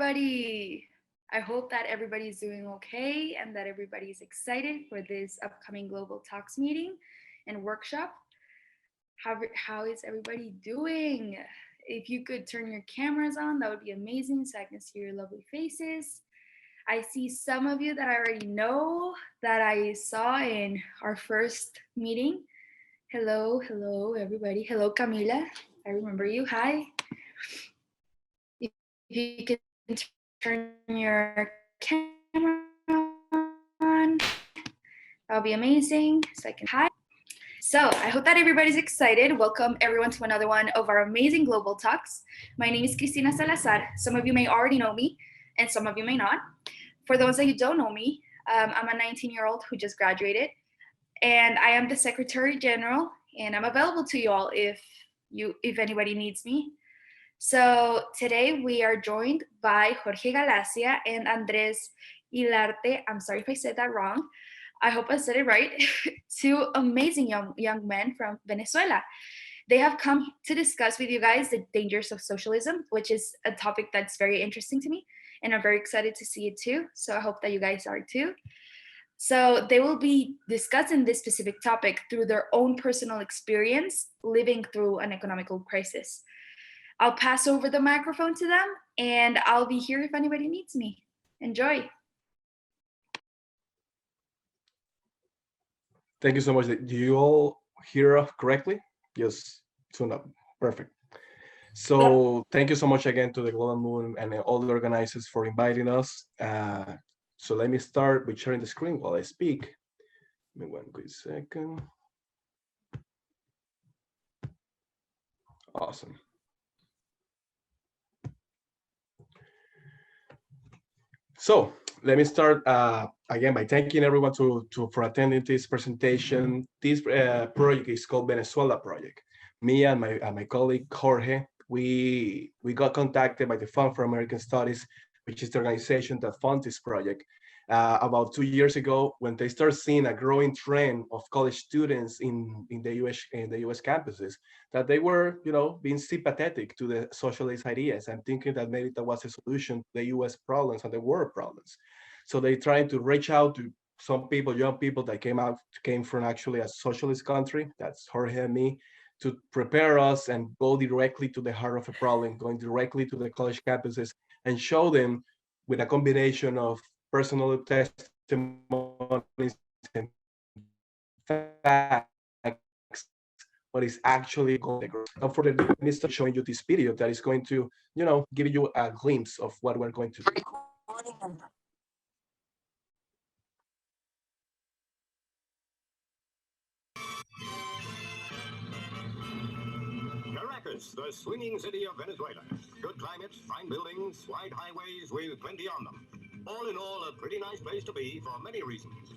everybody. I hope that everybody's doing okay and that everybody's excited for this upcoming Global Talks meeting and workshop. How is everybody doing? If you could turn your cameras on, that would be amazing so I can see your lovely faces. I see some of you that I already know that I saw in our first meeting. Hello, everybody. Hello, Camila. I remember you. Hi. If you could turn your camera on, that'll be amazing. So I can hi. So I hope that everybody's excited. Welcome everyone to another one of our amazing Global Talks. My name is Cristina Salazar. Some of you may already know me, and some of you may not. For those that you don't know me, I'm a 19-year-old who just graduated, and I am the Secretary General, and I'm available to you all if anybody needs me. So today we are joined by Jorge Galicia and Andrés Guilarte. I'm sorry if I said that wrong. I hope I said it right. Two amazing young men from Venezuela. They have come to discuss with you guys the dangers of socialism, which is a topic that's very interesting to me, and I'm very excited to see it too. So I hope that you guys are too. So they will be discussing this specific topic through their own personal experience living through an economical crisis. I'll pass over the microphone to them, and I'll be here if anybody needs me. Enjoy. Thank you so much. Do you all hear correctly? Yes, tune up. Perfect. So thank you so much again to the Global MUN and all the organizers for inviting us. So let me start with sharing the screen while I speak. Give me one quick second. Awesome. So let me start again by thanking everyone for attending this presentation. This project is called Venezuela Project. Me and my colleague Jorge, we got contacted by the Fund for American Studies, which is the organization that funds this project, about 2 years ago, when they start seeing a growing trend of college students in the US campuses, that they were, being sympathetic to the socialist ideas and thinking that maybe that was a solution to the US problems and the world problems. So they tried to reach out to some people, young people that came from actually a socialist country, that's Jorge and me, to prepare us and go directly to the heart of a problem, going directly to the college campuses and show them with a combination of personal testimonies and facts what is actually going on. For the minister showing you this video that is going to, give you a glimpse of what we're going to do. Caracas, the swinging city of Venezuela. Good climate, fine buildings, wide highways with plenty on them. All in all, a pretty nice place to be for many reasons.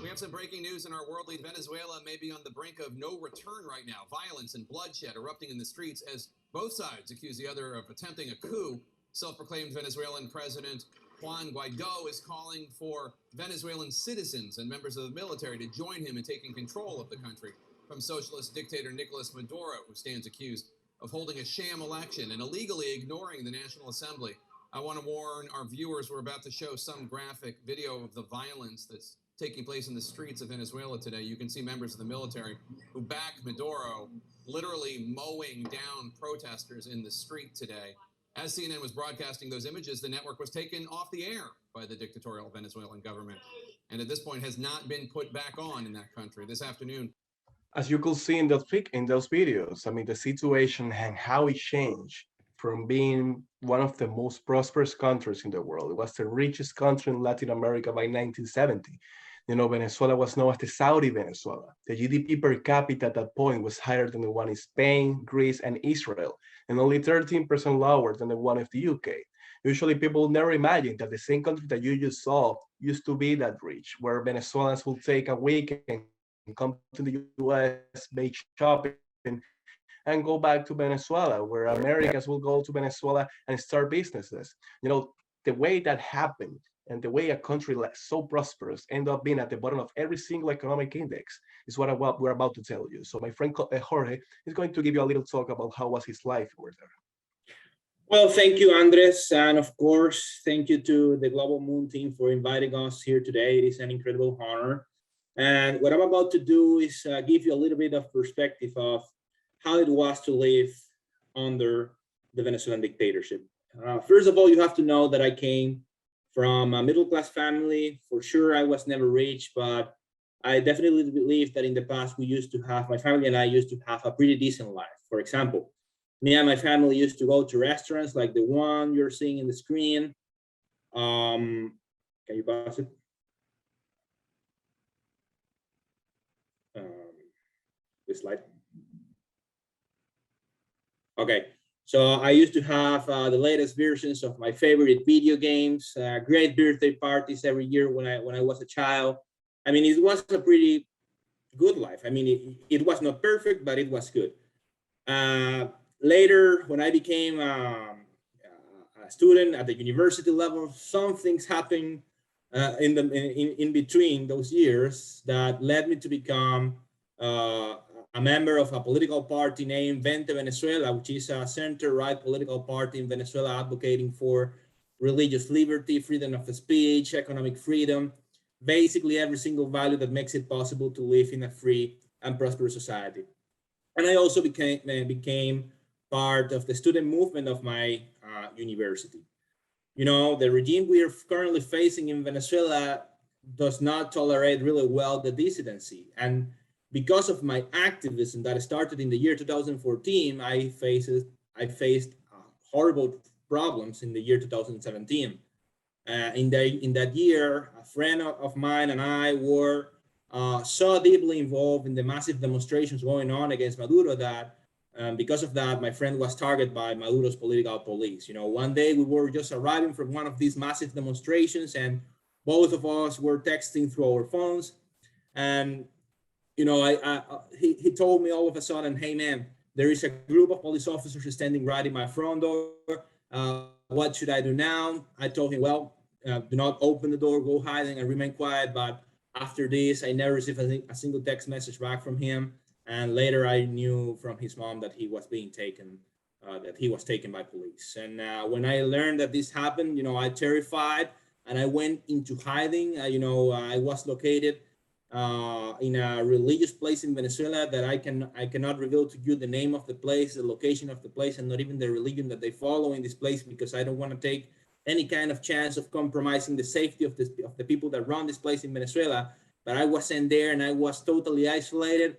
We have some breaking news in our world lead. Venezuela may be on the brink of no return right now. Violence and bloodshed erupting in the streets as both sides accuse the other of attempting a coup. Self-proclaimed Venezuelan President Juan Guaido is calling for Venezuelan citizens and members of the military to join him in taking control of the country from socialist dictator Nicolas Maduro, who stands accused of holding a sham election and illegally ignoring the National Assembly. I want to warn our viewers, we're about to show some graphic video of the violence that's taking place in the streets of Venezuela today. You can see members of the military who back Maduro literally mowing down protesters in the street today. As CNN was broadcasting those images, the network was taken off the air by the dictatorial Venezuelan government, and at this point has not been put back on in that country. This afternoon, as you could see in those videos, I mean, the situation and how it changed from being one of the most prosperous countries in the world. It was the richest country in Latin America by 1970. Venezuela was known as the Saudi Venezuela. The GDP per capita at that point was higher than the one in Spain, Greece, and Israel, and only 13% lower than the one of the UK. Usually people never imagine that the same country that you just saw used to be that rich, where Venezuelans will take a weekend, come to the US, make shopping, and go back to Venezuela, where Americans will go to Venezuela and start businesses. The way that happened and the way a country so prosperous end up being at the bottom of every single economic index is what we're about to tell you. So my friend Jorge is going to give you a little talk about how was his life over there. Well, thank you, Andrés. And of course, thank you to the Global MUN team for inviting us here today. It is an incredible honor. And what I'm about to do is give you a little bit of perspective of how it was to live under the Venezuelan dictatorship. First of all, you have to know that I came from a middle-class family. For sure, I was never rich, but I definitely believe that in the past, my family and I used to have a pretty decent life. For example, me and my family used to go to restaurants like the one you're seeing in the screen. Can you pass it? This slide. Okay, so I used to have the latest versions of my favorite video games, great birthday parties every year when I was a child. I mean, it was a pretty good life. I mean, it was not perfect, but it was good. Later, when I became a student at the university level, some things happened in between those years that led me to become a member of a political party named Vente Venezuela, which is a center-right political party in Venezuela advocating for religious liberty, freedom of speech, economic freedom, basically every single value that makes it possible to live in a free and prosperous society. And I also became part of the student movement of my university. You know, the regime we are currently facing in Venezuela does not tolerate really well the dissidency. And because of my activism that started in the year 2014, I faced horrible problems in the year 2017. In that year, a friend of mine and I were so deeply involved in the massive demonstrations going on against Maduro that because of that, my friend was targeted by Maduro's political police. You know, one day we were just arriving from one of these massive demonstrations and both of us were texting through our phones. And, you know, he told me all of a sudden, hey man, there is a group of police officers standing right in my front door. What should I do now? I told him, well, do not open the door, go hiding and remain quiet. But after this, I never received a single text message back from him. And later I knew from his mom that he was being taken, by police. And when I learned that this happened, you know, I terrified and I went into hiding. You know, I was located in a religious place in Venezuela that I cannot reveal to you the name of the place, the location of the place, and not even the religion that they follow in this place, because I don't want to take any kind of chance of compromising the safety of the people that run this place in Venezuela. But I was in there and I was totally isolated,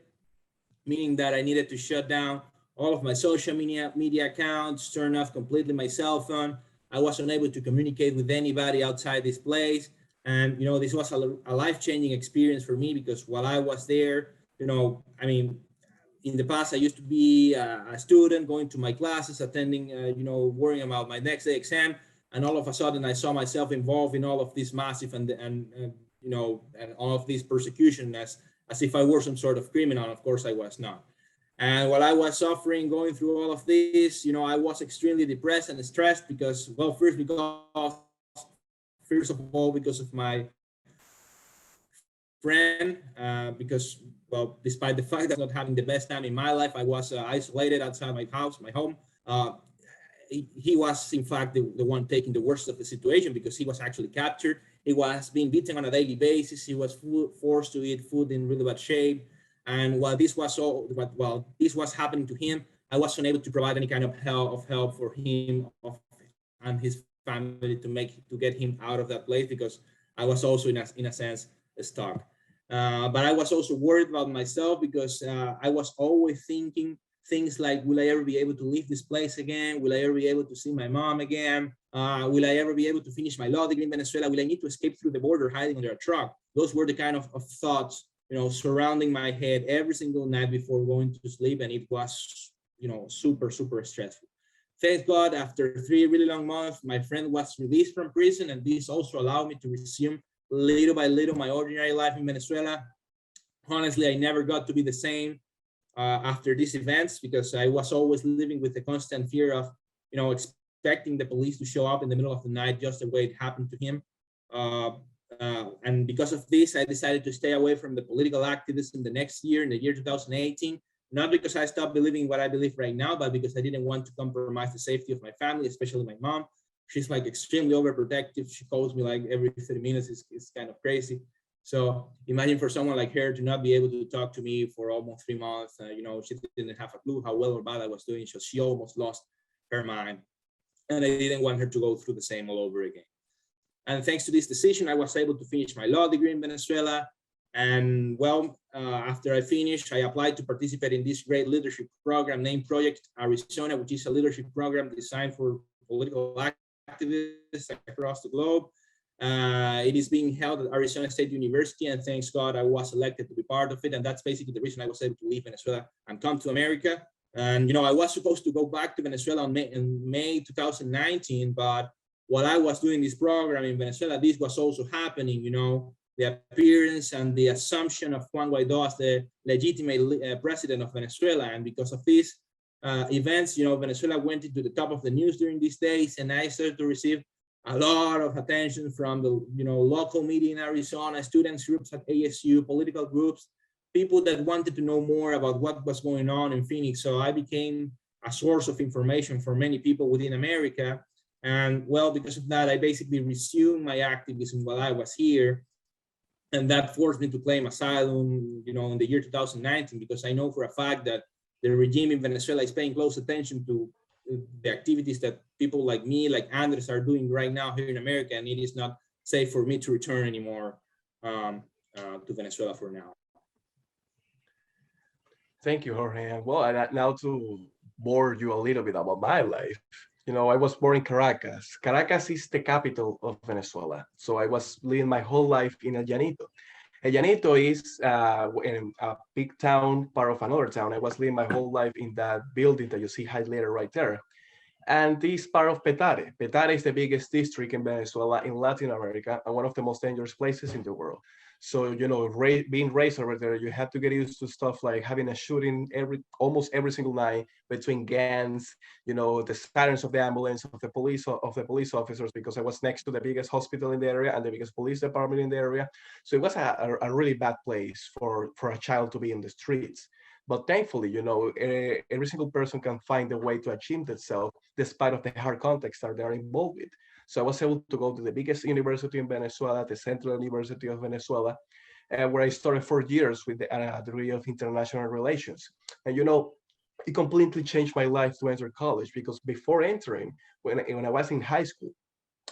meaning that I needed to shut down all of my social media accounts, turn off completely my cell phone. I was unable to communicate with anybody outside this place. And, you know, this was a life-changing experience for me, because while I was there, you know, I mean, in the past, I used to be a student going to my classes, attending, you know, worrying about my next day exam. And all of a sudden, I saw myself involved in all of this massive and you know, and all of this persecution as if I were some sort of criminal. Of course, I was not. And while I was suffering, going through all of this, you know, I was extremely depressed and stressed because, well, first of all, because of my friend, because, well, despite the fact that I was not having the best time in my life, I was isolated outside my house, my home. He was, in fact, the one taking the worst of the situation, because he was actually captured. He was being beaten on a daily basis. He was forced to eat food in really bad shape. And while this was happening to him, I was unable to provide any kind of help for him and his family to get him out of that place, because I was also in a sense stuck. But I was also worried about myself, because I was always thinking things like, will I ever be able to leave this place again? Will I ever be able to see my mom again? Will I ever be able to finish my law degree in Venezuela? Will I need to escape through the border hiding under a truck? Those were the kind of thoughts, you know, surrounding my head every single night before going to sleep. And it was, you know, super, super stressful. Thank God, after 3 really long months, my friend was released from prison. And this also allowed me to resume little by little my ordinary life in Venezuela. Honestly, I never got to be the same after these events, because I was always living with the constant fear of, you know, expecting the police to show up in the middle of the night, just the way it happened to him. And because of this, I decided to stay away from the political activism the next year, in the year 2018, not because I stopped believing what I believe right now, but because I didn't want to compromise the safety of my family, especially my mom. She's like extremely overprotective. She calls me like every 30 minutes. It's kind of crazy. So imagine for someone like her to not be able to talk to me for almost 3 months. She didn't have a clue how well or bad I was doing. So she almost lost her mind. And I didn't want her to go through the same all over again. And thanks to this decision, I was able to finish my law degree in Venezuela. And well, after I finished, I applied to participate in this great leadership program named Project Arizona, which is a leadership program designed for political activists across the globe. It is being held at Arizona State University, and thanks God I was elected to be part of it. And that's basically the reason I was able to leave Venezuela and come to America. And I was supposed to go back to Venezuela in May 2019, but while I was doing this program in Venezuela, this was also happening, the appearance and the assumption of Juan Guaido as the legitimate president of Venezuela. And because of these events, Venezuela went into the top of the news during these days, and I started to receive a lot of attention from the local media in Arizona, students groups at ASU, political groups, people that wanted to know more about what was going on in Phoenix. So I became a source of information for many people within America. And well, because of that, I basically resumed my activism while I was here. And that forced me to claim asylum, in the year 2019, because I know for a fact that the regime in Venezuela is paying close attention to the activities that people like me, like Andrés, are doing right now here in America. And it is not safe for me to return anymore to Venezuela for now. Thank you, Jorge. And well, now to bore you a little bit about my life. I was born in Caracas. Caracas is the capital of Venezuela. So I was living my whole life in El Llanito. El Llanito is in a big town, part of another town. I was living my whole life in that building that you see highlighted right there. And this is part of Petare. Petare is the biggest district in Venezuela, in Latin America, and one of the most dangerous places in the world. So, being raised over there, you have to get used to stuff like having a shooting almost every single night between gangs, the sirens of the ambulance, of the police officers, because I was next to the biggest hospital in the area and the biggest police department in the area. So it was a really bad place for a child to be in the streets. But thankfully, every single person can find a way to achieve themselves despite of the hard context that they're involved with. So I was able to go to the biggest university in Venezuela, the Central University of Venezuela, where I started 4 years with a degree of international relations. And it completely changed my life to enter college, because before entering, when I was in high school,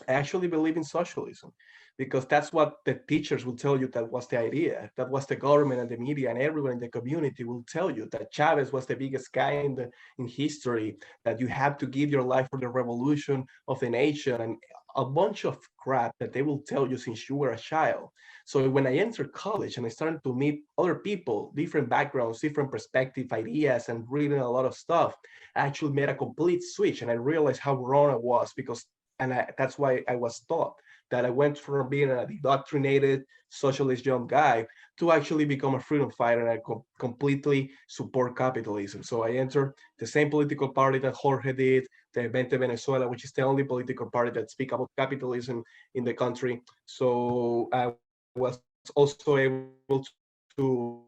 I actually believe in socialism, because that's what the teachers will tell you that was the idea. That was the government and the media and everyone in the community will tell you that Chavez was the biggest guy in history, that you have to give your life for the revolution of the nation, and a bunch of crap that they will tell you since you were a child. So when I entered college and I started to meet other people, different backgrounds, different perspective, ideas, and reading a lot of stuff, I actually made a complete switch, and I realized how wrong I was, that's why I was taught that I went from being an indoctrinated socialist young guy to actually become a freedom fighter, and I completely support capitalism. So I entered the same political party that Jorge did, the Vente Venezuela, which is the only political party that speaks about capitalism in the country. So I was also able to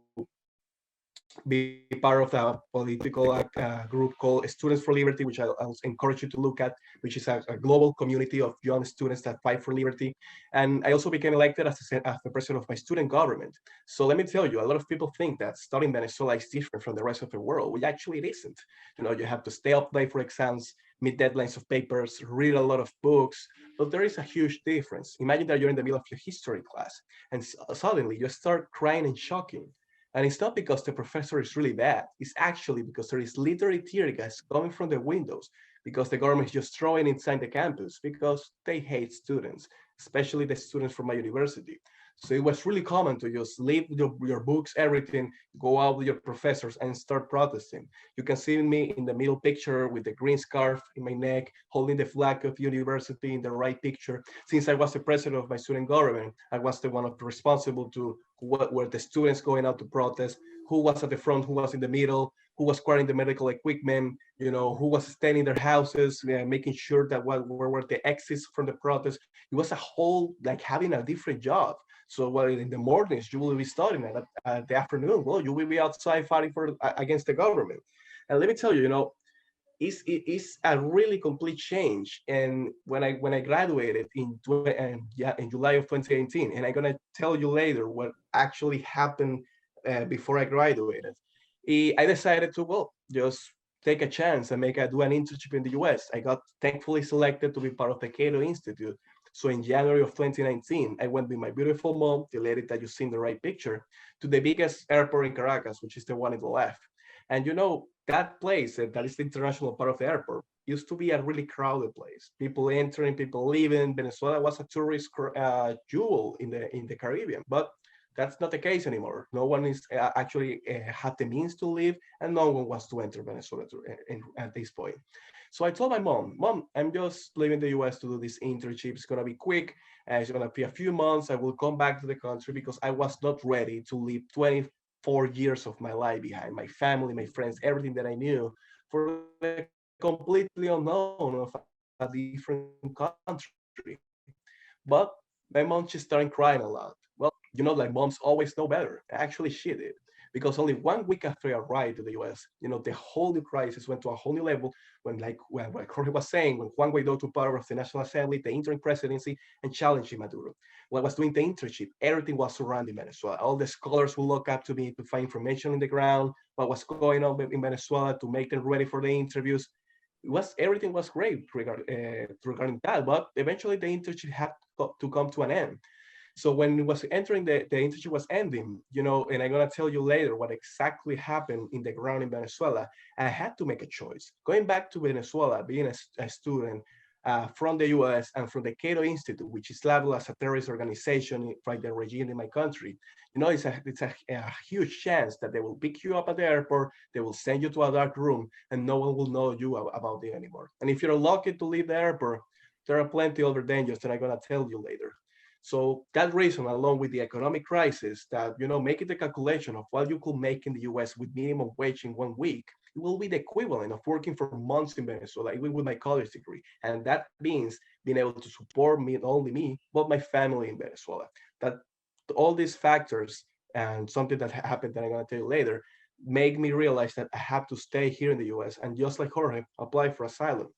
be part of a political group called Students for Liberty, which I encourage you to look at, which is a global community of young students that fight for liberty. And I also became elected as the president of my student government. So let me tell you, a lot of people think that studying Venezuela is different from the rest of the world, which actually it isn't. You have to stay up late for exams, meet deadlines of papers, read a lot of books, but there is a huge difference. Imagine that you're in the middle of your history class, and suddenly you start crying and shocking. And it's not because the professor is really bad. It's actually because there is literally tear gas coming from the windows, because the government is just throwing inside the campus because they hate students, especially the students from my university. So it was really common to just leave your books, everything, go out with your professors and start protesting. You can see me in the middle picture with the green scarf in my neck, holding the flag of university in the right picture. Since I was the president of my student government, I was the one responsible to what were the students going out to protest, who was at the front, who was in the middle, who was carrying the medical equipment, who was staying in their houses, making sure that where were the exits from the protest. It was a whole, like having a different job. So while in the mornings you will be studying, and at the afternoon, well, you will be outside fighting against the government. And let me tell you, it's a really complete change. And when I graduated in July of 2018, and I'm gonna tell you later what actually happened before I graduated, I decided to, well, just take a chance and do an internship in the US. I got thankfully selected to be part of the Cato Institute. So in January of 2019, I went with my beautiful mom, the lady that you see in the right picture, to the biggest airport in Caracas, which is the one in the left. And that place, that is the international part of the airport, used to be a really crowded place. People entering, people leaving. Venezuela was a tourist jewel in the Caribbean, but that's not the case anymore. No one is actually had the means to leave, and no one wants to enter Venezuela at this point. So I told my mom, I'm just leaving the US to do this internship. It's gonna be quick. It's gonna be a few months. I will come back to the country because I was not ready to leave 24 years of my life behind, my family, my friends, everything that I knew, for the completely unknown of a different country. But my mom, she started crying a lot. Well, like moms always know better. Actually, she did. Because only 1 week after I arrived to the US, the whole new crisis went to a whole new level when, like Jorge was saying, when Juan Guaido took power of the National Assembly, the interim presidency, and challenging Maduro. When I was doing the internship, everything was surrounding Venezuela. All the scholars would look up to me to find information in the ground, what was going on in Venezuela, to make them ready for the interviews. Everything was great regarding that, but eventually the internship had to come to an end. So when it was entering, the internship was ending, and I'm gonna tell you later what exactly happened in the ground in Venezuela. I had to make a choice. Going back to Venezuela, being a student from the US and from the Cato Institute, which is labeled as a terrorist organization by the regime in my country, it's a huge chance that they will pick you up at the airport, they will send you to a dark room, and no one will know you about it anymore. And if you're lucky to leave the airport, there are plenty other dangers that I'm gonna tell you later. So that reason, along with the economic crisis, that making the calculation of what you could make in the US with minimum wage in 1 week, it will be the equivalent of working for months in Venezuela, even with my college degree. And that means being able to support me, not only me, but my family in Venezuela. That all these factors, and something that happened that I'm gonna tell you later, make me realize that I have to stay here in the US and, just like Jorge, apply for asylum.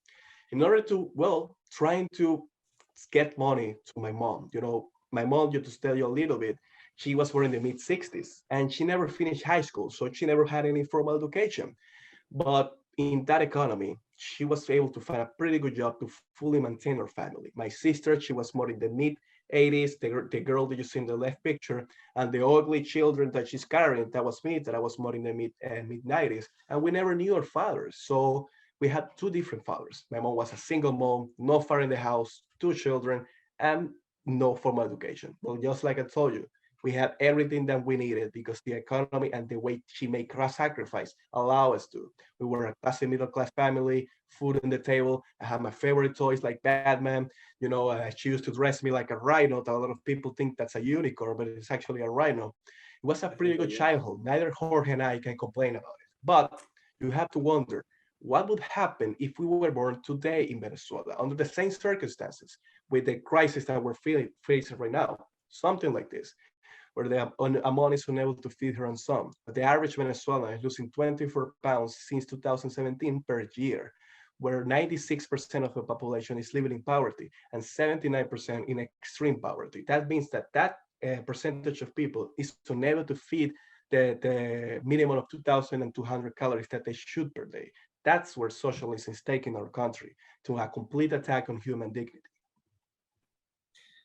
In order to, trying to get money to my mom. My mom, just to tell you a little bit, she was born in the mid 60s and she never finished high school. So she never had any formal education. But in that economy, she was able to find a pretty good job to fully maintain her family. My sister, she was more in the mid 80s, the girl that you see in the left picture, and the ugly children that she's carrying, that was me, that I was more in the mid 90s. And we never knew our fathers. So we had two different fathers. My mom was a single mom, no father in the house, 2 children, and no formal education. Well, just like I told you, we had everything that we needed because the economy and the way she made sacrifice allow us to. We were a classy middle class family, food on the table. I had my favorite toys like Batman. She used to dress me like a rhino. A lot of people think that's a unicorn, but it's actually a rhino. It was a pretty good childhood. Neither Jorge and I can complain about it. But you have to wonder, what would happen if we were born today in Venezuela under the same circumstances with the crisis that we're facing right now? Something like this, where a mom is unable to feed her own son. The average Venezuelan is losing 24 pounds since 2017 per year, where 96% of the population is living in poverty and 79% in extreme poverty. That means that percentage of people is unable to feed the minimum of 2,200 calories that they should per day. That's where socialism is taking our country, to a complete attack on human dignity.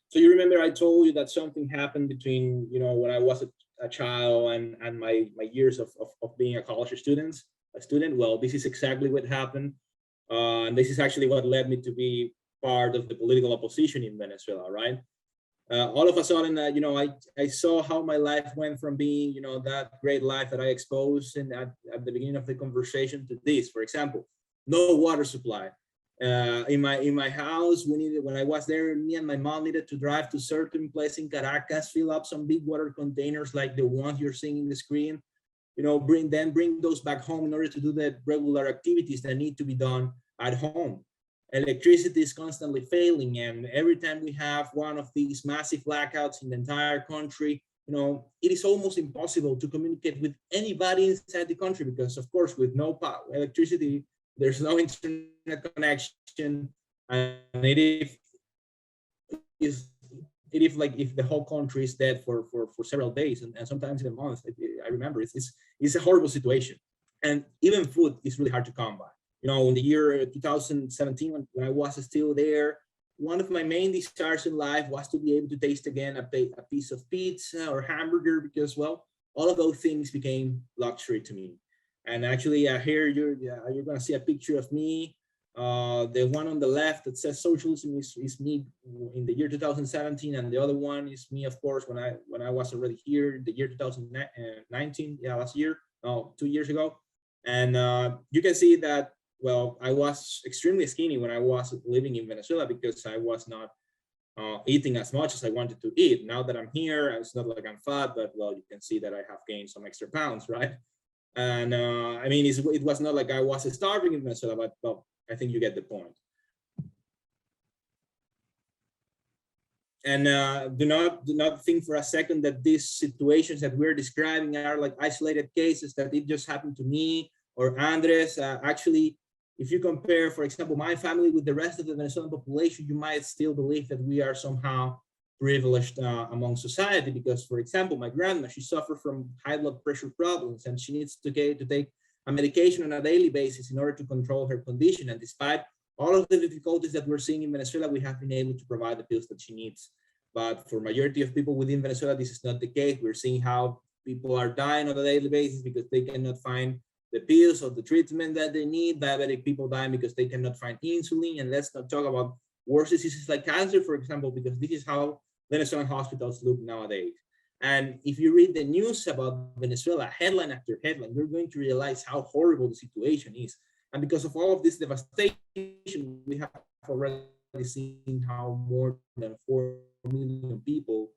So you remember I told you that something happened between, when I was a child and my years of being a college student. Well, this is exactly what happened. And this is actually what led me to be part of the political opposition in Venezuela, right? All of a sudden, I saw how my life went from being, that great life that I exposed and at the beginning of the conversation to this. For example, no water supply. In my house, when I was there, me and my mom needed to drive to certain place in Caracas, fill up some big water containers like the ones you're seeing in the screen, bring those back home in order to do the regular activities that need to be done at home. Electricity is constantly failing, and every time we have one of these massive blackouts in the entire country, it is almost impossible to communicate with anybody inside the country because, of course, with no electricity, there's no internet connection, and if like if the whole country is dead for several days and sometimes in a month. I remember it's a horrible situation, and even food is really hard to come by. In the year 2017, when I was still there, one of my main desires in life was to be able to taste again a piece of pizza or hamburger, because, well, all of those things became luxury to me. And actually, here you're going to see a picture of me. The one on the left that says socialism is me in the year 2017, and the other one is me, of course, when I was already here in the year 2019, last year, no, 2 years ago. And you can see that, well, I was extremely skinny when I was living in Venezuela because I was not eating as much as I wanted to eat. Now that I'm here, it's not like I'm fat, but, well, you can see that I have gained some extra pounds, right? And I mean, it was not like I was starving in Venezuela, but, well, I think you get the point. And do not think for a second that these situations that we're describing are like isolated cases, that it just happened to me or Andres. Actually, if you compare, for example, my family with the rest of the Venezuelan population, you might still believe that we are somehow privileged among society, because, for example, my grandma, she suffered from high blood pressure problems, and she needs to take a medication on a daily basis in order to control her condition. And despite all of the difficulties that we're seeing in Venezuela, we have been able to provide the pills that she needs. But for majority of people within Venezuela, this is not the case. We're seeing how people are dying on a daily basis because they cannot find the pills or the treatment that they need. Diabetic people dying because they cannot find insulin. And let's not talk about worse diseases like cancer, for example, because this is how Venezuelan hospitals look nowadays. And if you read the news about Venezuela, headline after headline, you're going to realize how horrible the situation is. And because of all of this devastation, we have already seen how more than 4 million people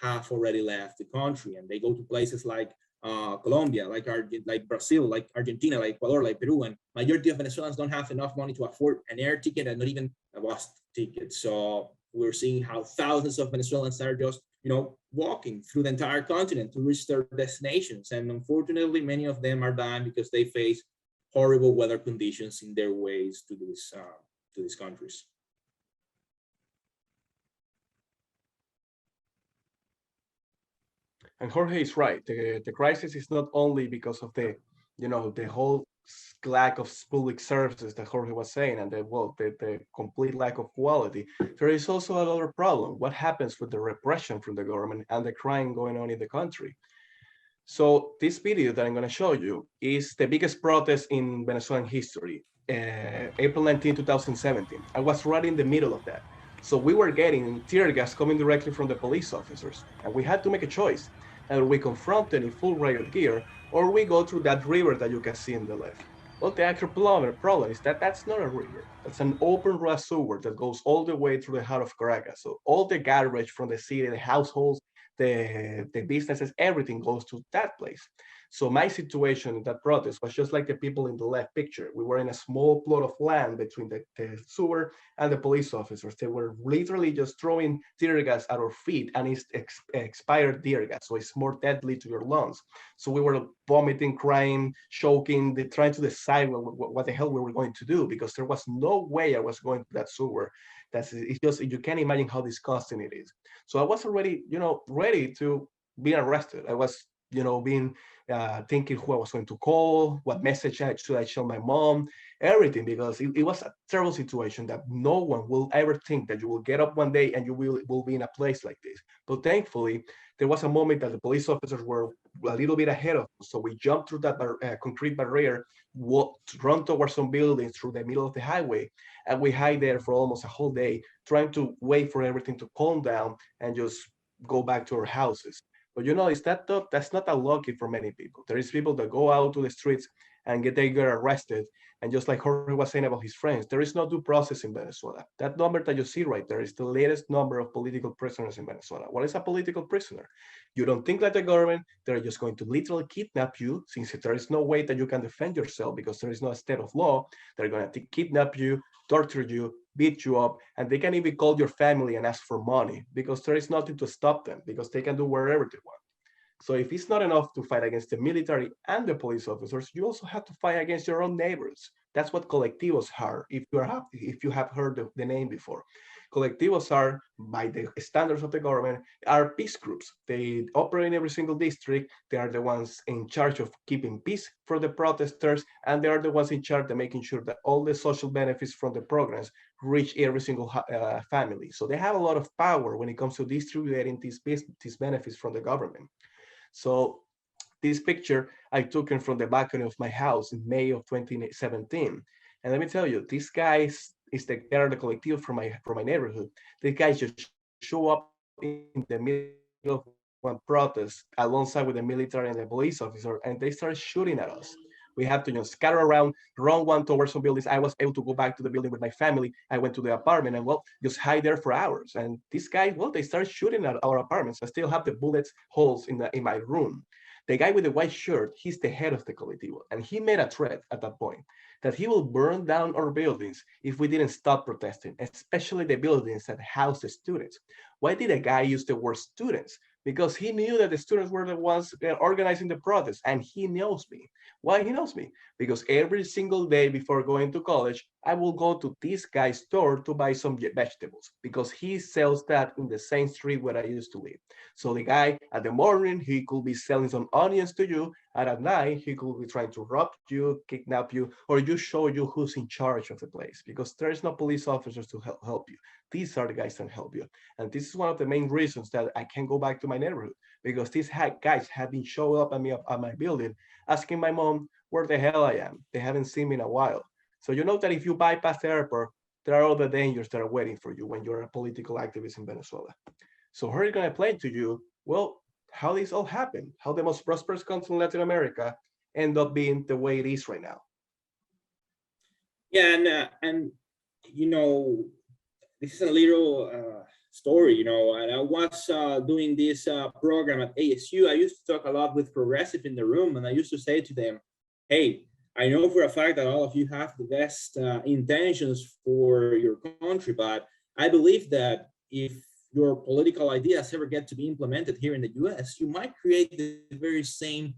have already left the country, and they go to places like Colombia, like Brazil, like Argentina, like Ecuador, like Peru. And majority of Venezuelans don't have enough money to afford an air ticket and not even a bus ticket. So we're seeing how thousands of Venezuelans are just, walking through the entire continent to reach their destinations. And unfortunately, many of them are dying because they face horrible weather conditions in their ways to these countries. And Jorge is right. The crisis is not only because of the whole lack of public services that Jorge was saying, and the complete lack of quality. There is also another problem. What happens with the repression from the government and the crime going on in the country? So this video that I'm going to show you is the biggest protest in Venezuelan history, April 19, 2017. I was right in the middle of that. So we were getting tear gas coming directly from the police officers, and we had to make a choice. Either we confront them in full riot gear, or we go through that river that you can see on the left. Well, the actual problem is that that's not a river. That's an open raw sewer that goes all the way through the heart of Caracas. So all the garbage from the city, the households, the businesses, everything goes to that place. So my situation in that protest was just like the people in the left picture. We were in a small plot of land between the sewer and the police officers. They were literally just throwing tear gas at our feet, and it's expired tear gas, so it's more deadly to your lungs. So we were vomiting, crying, choking, trying to decide what the hell we were going to do, because there was no way I was going to that sewer. It's just, you can't imagine how disgusting it is. So I was already, ready to be arrested. I was, thinking who I was going to call, what message should I tell my mom, everything, because it was a terrible situation that no one will ever think that you will get up one day and you will be in a place like this. But thankfully, there was a moment that the police officers were a little bit ahead of us. So we jumped through that concrete barrier, run towards some buildings through the middle of the highway, and we hide there for almost a whole day, trying to wait for everything to calm down and just go back to our houses. But that's not that lucky for many people. There is people that go out to the streets and they get arrested, And just like Jorge was saying about his friends, there is no due process in Venezuela. That number that you see right there is the latest number of political prisoners in Venezuela. What is a political prisoner? You don't think like the government, they're just going to literally kidnap you, since there is no way that you can defend yourself because there is no state of law. They're going to kidnap you, torture you, beat you up, and they can even call your family and ask for money because there is nothing to stop them because they can do wherever they want. So if it's not enough to fight against the military and the police officers, you also have to fight against your own neighbors. That's what colectivos are, if you have heard the name before. Colectivos are, by the standards of the government, are peace groups. They operate in every single district. They are the ones in charge of keeping peace for the protesters, and they are the ones in charge of making sure that all the social benefits from the programs reach every single family. So they have a lot of power when it comes to distributing these benefits from the government. So this picture I took it from the balcony of my house in May of 2017. And let me tell you, these guys is the collective from my neighborhood. These guys just show up in the middle of one protest alongside with the military and the police officer, and they start shooting at us. We have to scatter around, run one towards some buildings. I was able to go back to the building with my family. I went to the apartment and just hide there for hours. And these guys, they start shooting at our apartments. I still have the bullets holes in my room. The guy with the white shirt, he's the head of the colectivo, and he made a threat at that point that he will burn down our buildings if we didn't stop protesting, especially the buildings that house the students. Why did a guy use the word students? Because he knew that the students were the ones organizing the protest, and he knows me. Why he knows me? Because every single day before going to college, I will go to this guy's store to buy some vegetables because he sells that in the same street where I used to live. So the guy at the morning, he could be selling some onions to you, and at night, he could be trying to rob you, kidnap you, or just show you who's in charge of the place because there is no police officers to help you. These are the guys that help you. And this is one of the main reasons that I can go back to my neighborhood because these guys have been showing up at me at my building, asking my mom where the hell I am. They haven't seen me in a while. So you know that if you bypass the airport, there are all the dangers that are waiting for you when you're a political activist in Venezuela. So how are you going to explain to you, how this all happened, how the most prosperous country in Latin America end up being the way it is right now. Yeah, and this is a little story, and I was doing this program at ASU. I used to talk a lot with progressive in the room, and I used to say to them, hey, I know for a fact that all of you have the best intentions for your country, but I believe that if your political ideas ever get to be implemented here in the US, you might create the very same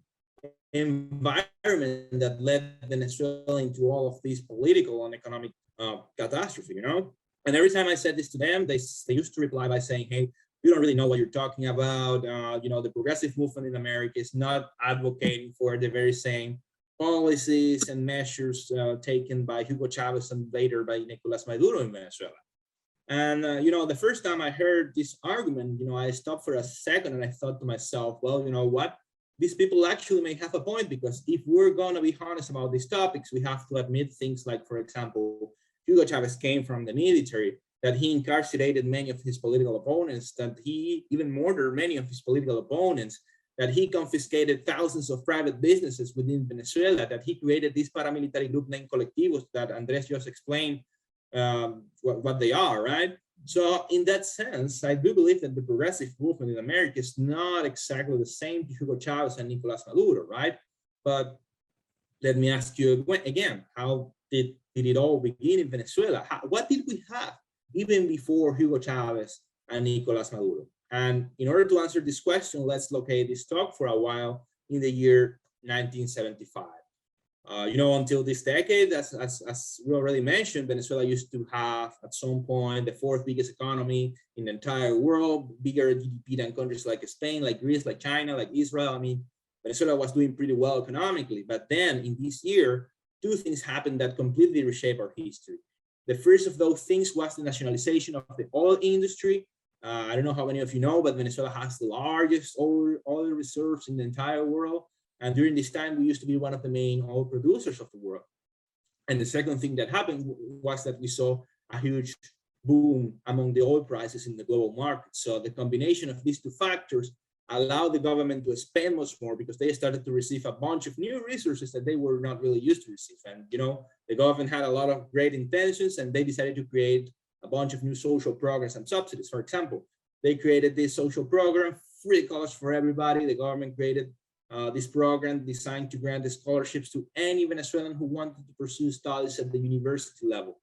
environment that led Venezuela into all of these political and economic catastrophe, And every time I said this to them, they used to reply by saying, hey, you don't really know what you're talking about. The progressive movement in America is not advocating for the very same policies and measures taken by Hugo Chavez and later by Nicolas Maduro in Venezuela. And, the first time I heard this argument, I stopped for a second and I thought to myself, well, you know what? These people actually may have a point because if we're going to be honest about these topics, we have to admit things like, for example, Hugo Chavez came from the military, that he incarcerated many of his political opponents, that he even murdered many of his political opponents, that he confiscated thousands of private businesses within Venezuela, that he created this paramilitary group named Colectivos that Andrés just explained what they are, right? So in that sense, I do believe that the progressive movement in America is not exactly the same to Hugo Chavez and Nicolas Maduro, right? But let me ask you again, how did it all begin in Venezuela? What did we have even before Hugo Chavez and Nicolas Maduro? And in order to answer this question, let's locate this talk for a while in the year 1975. Until this decade, as we already mentioned, Venezuela used to have at some point the fourth biggest economy in the entire world, bigger GDP than countries like Spain, like Greece, like China, like Israel. I mean, Venezuela was doing pretty well economically, but then in this year, two things happened that completely reshaped our history. The first of those things was the nationalization of the oil industry. I don't know how many of you know, but Venezuela has the largest oil reserves in the entire world. And during this time, we used to be one of the main oil producers of the world. And the second thing that happened was that we saw a huge boom among the oil prices in the global market. So the combination of these two factors allowed the government to spend much more because they started to receive a bunch of new resources that they were not really used to receive. And, the government had a lot of great intentions, and they decided to create a bunch of new social programs and subsidies. For example, they created this social program, free college for everybody. The government created this program designed to grant the scholarships to any Venezuelan who wanted to pursue studies at the university level.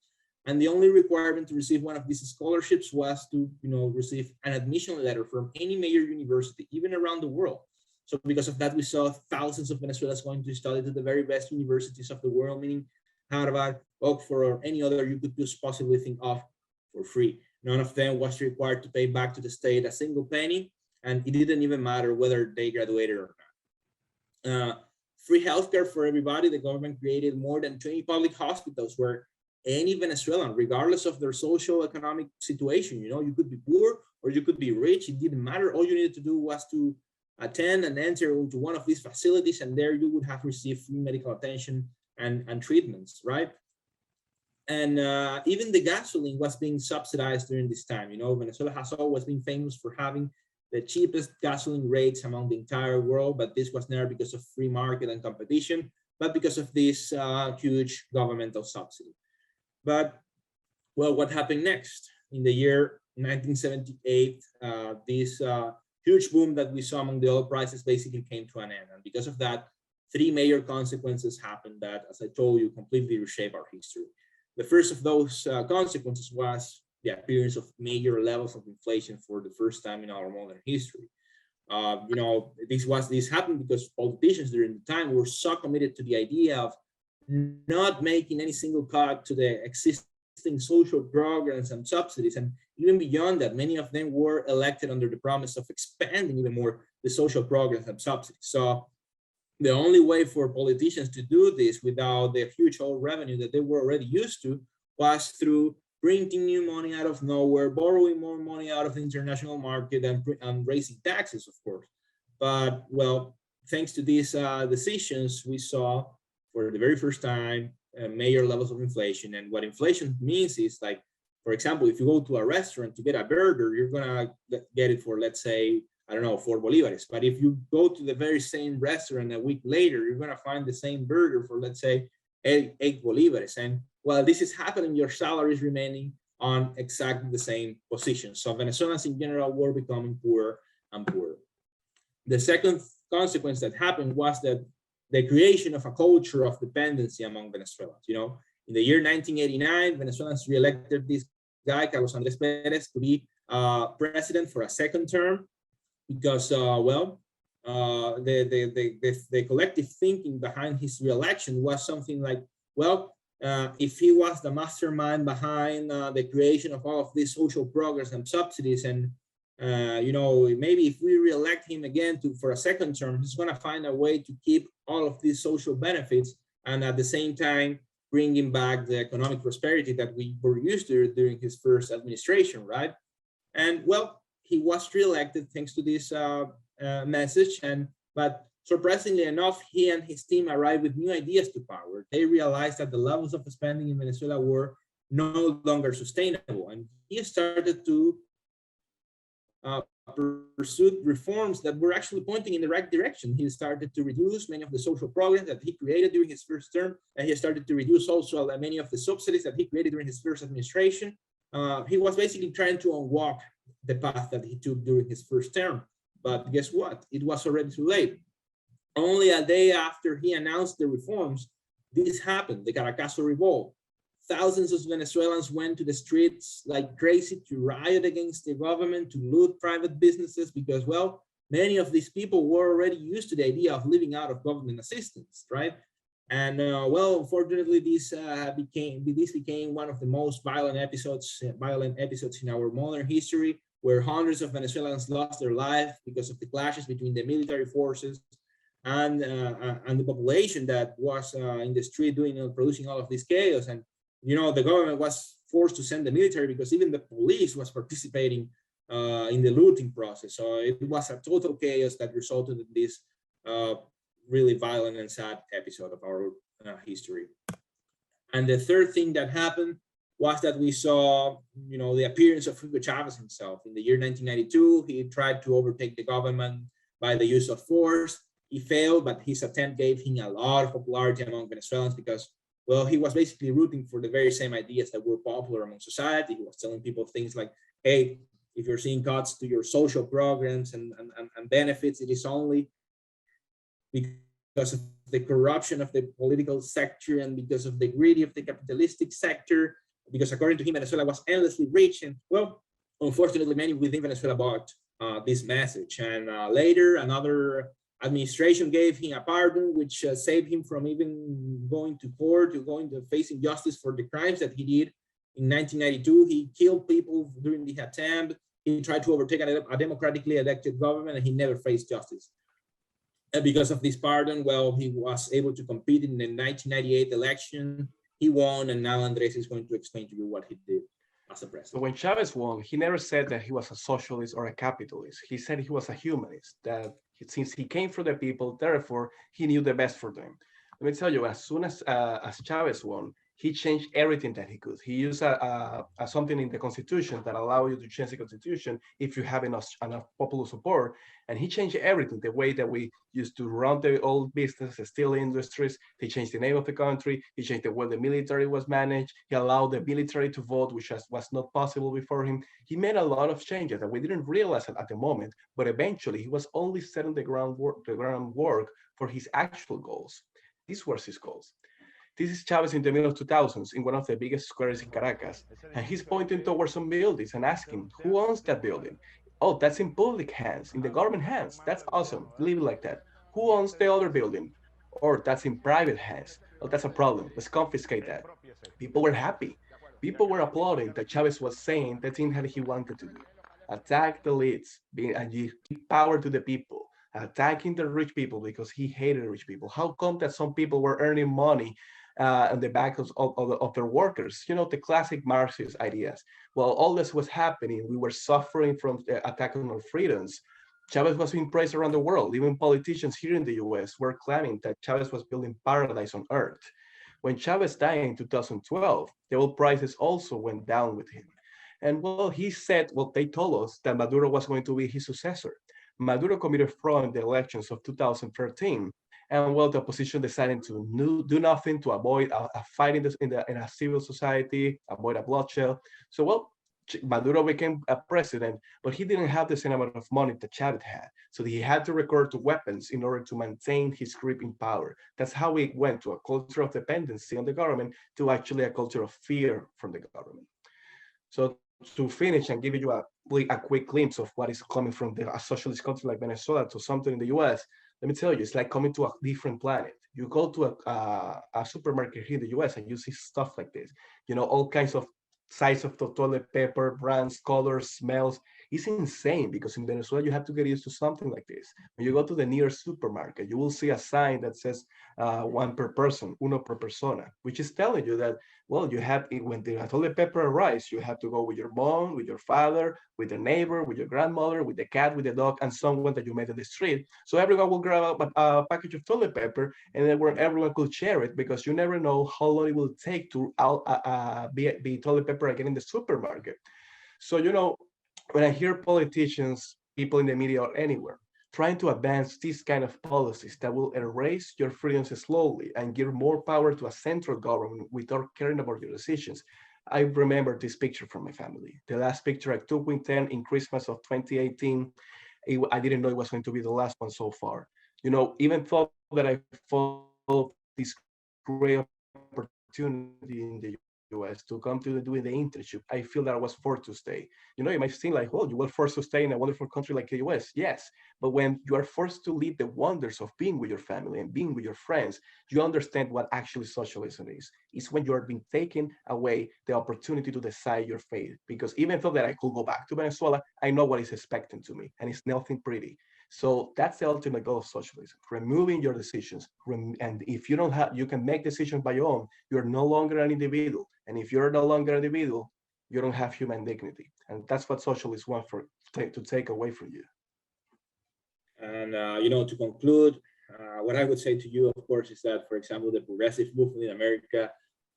And the only requirement to receive one of these scholarships was to, receive an admission letter from any major university, even around the world. So because of that, we saw thousands of Venezuelans going to study to the very best universities of the world, meaning Harvard, Oxford, or any other you could just possibly think of for free. None of them was required to pay back to the state a single penny, and it didn't even matter whether they graduated or not. Free healthcare for everybody. The government created more than 20 public hospitals where any Venezuelan, regardless of their social economic situation, you could be poor or you could be rich. It didn't matter. All you needed to do was to attend and enter into one of these facilities, and there you would have received free medical attention and treatments, right? And even the gasoline was being subsidized during this time. Venezuela has always been famous for having the cheapest gasoline rates among the entire world, but this was never because of free market and competition, but because of this huge governmental subsidy. But, well, what happened next? In the year 1978, this huge boom that we saw among the oil prices basically came to an end. And because of that, three major consequences happened that, as I told you, completely reshape our history. The first of those consequences was the appearance of major levels of inflation for the first time in our modern history. This happened because politicians during the time were so committed to the idea of not making any single cut to the existing social programs and subsidies. And even beyond that, many of them were elected under the promise of expanding even more the social programs and subsidies. So the only way for politicians to do this without the huge oil revenue that they were already used to was through printing new money out of nowhere, borrowing more money out of the international market, and raising taxes, of course. But, well, thanks to these decisions, we saw for the very first time major levels of inflation. And what inflation means is, like, for example, if you go to a restaurant to get a burger, you're gonna get it for, let's say, I don't know, 4 bolivares. But if you go to the very same restaurant a week later, you're gonna find the same burger for, let's say, 8 bolivares. And while this is happening, your salary is remaining on exactly the same position. So Venezuelans in general were becoming poorer and poorer. The second consequence that happened was that the creation of a culture of dependency among Venezuelans. In the year 1989, Venezuelans re-elected this guy, Carlos Andrés Pérez, to be president for a second term because, the collective thinking behind his re-election was something like, if he was the mastermind behind the creation of all of these social programs and subsidies, and maybe if we re-elect him again for a second term, he's going to find a way to keep all of these social benefits and at the same time bringing back the economic prosperity that we were used to during his first administration, right? And well, he was re-elected thanks to this message, but surprisingly enough, he and his team arrived with new ideas to power. They realized that the levels of spending in Venezuela were no longer sustainable, and he started to pursued reforms that were actually pointing in the right direction. He started to reduce many of the social programs that he created during his first term, and he started to reduce also many of the subsidies that he created during his first administration. He was basically trying to unwalk the path that he took during his first term. But guess what? It was already too late. Only a day after he announced the reforms, this happened, the Caracazo revolt. Thousands of Venezuelans went to the streets like crazy to riot against the government, to loot private businesses, because, well, many of these people were already used to the idea of living out of government assistance, right? And unfortunately, this became one of the most violent episodes in our modern history, where hundreds of Venezuelans lost their life because of the clashes between the military forces and the population that was in the street producing all of this chaos. And the government was forced to send the military because even the police was participating in the looting process. So it was a total chaos that resulted in this really violent and sad episode of our history. And the third thing that happened was that we saw, the appearance of Hugo Chavez himself. In the year 1992, he tried to overtake the government by the use of force. He failed, but his attempt gave him a lot of popularity among Venezuelans because, well, he was basically rooting for the very same ideas that were popular among society. He was telling people things like, hey, if you're seeing cuts to your social programs and benefits, it is only because of the corruption of the political sector and because of the greed of the capitalistic sector, because according to him, Venezuela was endlessly rich. And well, unfortunately, many within Venezuela bought this message. And later, another administration gave him a pardon, which saved him from even going to court or going to facing justice for the crimes that he did. In 1992, he killed people during the attempt. He tried to overtake a democratically elected government, and he never faced justice. And because of this pardon, well, he was able to compete in the 1998 election. He won, and now Andrés is going to explain to you what he did as a president. So when Chavez won, he never said that he was a socialist or a capitalist. He said he was a humanist, that since he came from the people, therefore, he knew the best for them. Let me tell you, as soon as Chavez won, he changed everything that he could. He used something in the constitution that allowed you to change the constitution if you have enough popular support. And he changed everything, the way that we used to run the old business, the steel industries. He changed the name of the country. He changed the way the military was managed. He allowed the military to vote, which was not possible before him. He made a lot of changes that we didn't realize at the moment, but eventually he was only setting the groundwork for his actual goals. These were his goals. This is Chavez in the middle of 2000s in one of the biggest squares in Caracas. And he's pointing towards some buildings and asking, who owns that building? Oh, that's in public hands, in the government hands. That's awesome. Leave it like that. Who owns the other building? Or that's in private hands. Oh, that's a problem. Let's confiscate that. People were happy. People were applauding that Chavez was saying the thing that he wanted to do. Attack the elites, and give power to the people. Attacking the rich people because he hated rich people. How come that some people were earning money on the back of their workers? You know, the classic Marxist ideas. While all this was happening, we were suffering from the attack on our freedoms. Chavez was being praised around the world. Even politicians here in the US were claiming that Chavez was building paradise on earth. When Chavez died in 2012, the oil prices also went down with him. And well, he said, well, they told us that Maduro was going to be his successor. Maduro committed fraud in the elections of 2013. And well, the opposition decided to do nothing to avoid a fight in a civil society, avoid a bloodshed. So well, Maduro became a president, but he didn't have the same amount of money that Chavez had. So he had to resort to weapons in order to maintain his grip in power. That's how we went to a culture of dependency on the government to actually a culture of fear from the government. So to finish and give you a quick glimpse of what is coming from a socialist country like Venezuela to something in the US, let me tell you, it's like coming to a different planet. You go to a supermarket here in the US and you see stuff like this, you know, all kinds of size of the toilet paper, brands, colors, smells. It's insane because in Venezuela, you have to get used to something like this. When you go to the nearest supermarket, you will see a sign that says one per person, uno per persona, which is telling you that, well, you have, when the toilet paper arrives, you have to go with your mom, with your father, with the neighbor, with your grandmother, with the cat, with the dog, and someone that you met in the street. So everyone will grab a package of toilet paper, and then everyone could share it because you never know how long it will take to be toilet paper again in the supermarket. So, you know, when I hear politicians, people in the media or anywhere, trying to advance these kind of policies that will erase your freedoms slowly and give more power to a central government without caring about your decisions, I remember this picture from my family. The last picture I took with them in Christmas of 2018, I didn't know it was going to be the last one so far. You know, even though that I followed this great opportunity in the US to come to doing the internship, I feel that I was forced to stay. You know, it might seem like, well, you were forced to stay in a wonderful country like the US. Yes, but when you are forced to leave the wonders of being with your family and being with your friends, you understand what actually socialism is. It's when you are being taken away the opportunity to decide your fate. Because even though that I could go back to Venezuela, I know what is expected to me, and it's nothing pretty. So that's the ultimate goal of socialism, removing your decisions. And if you don't have, you can make decisions by your own, you're no longer an individual. And if you're no longer an individual, you don't have human dignity. And that's what socialists want to take away from you. And, you know, to conclude, what I would say to you, of course, is that, for example, the progressive movement in America,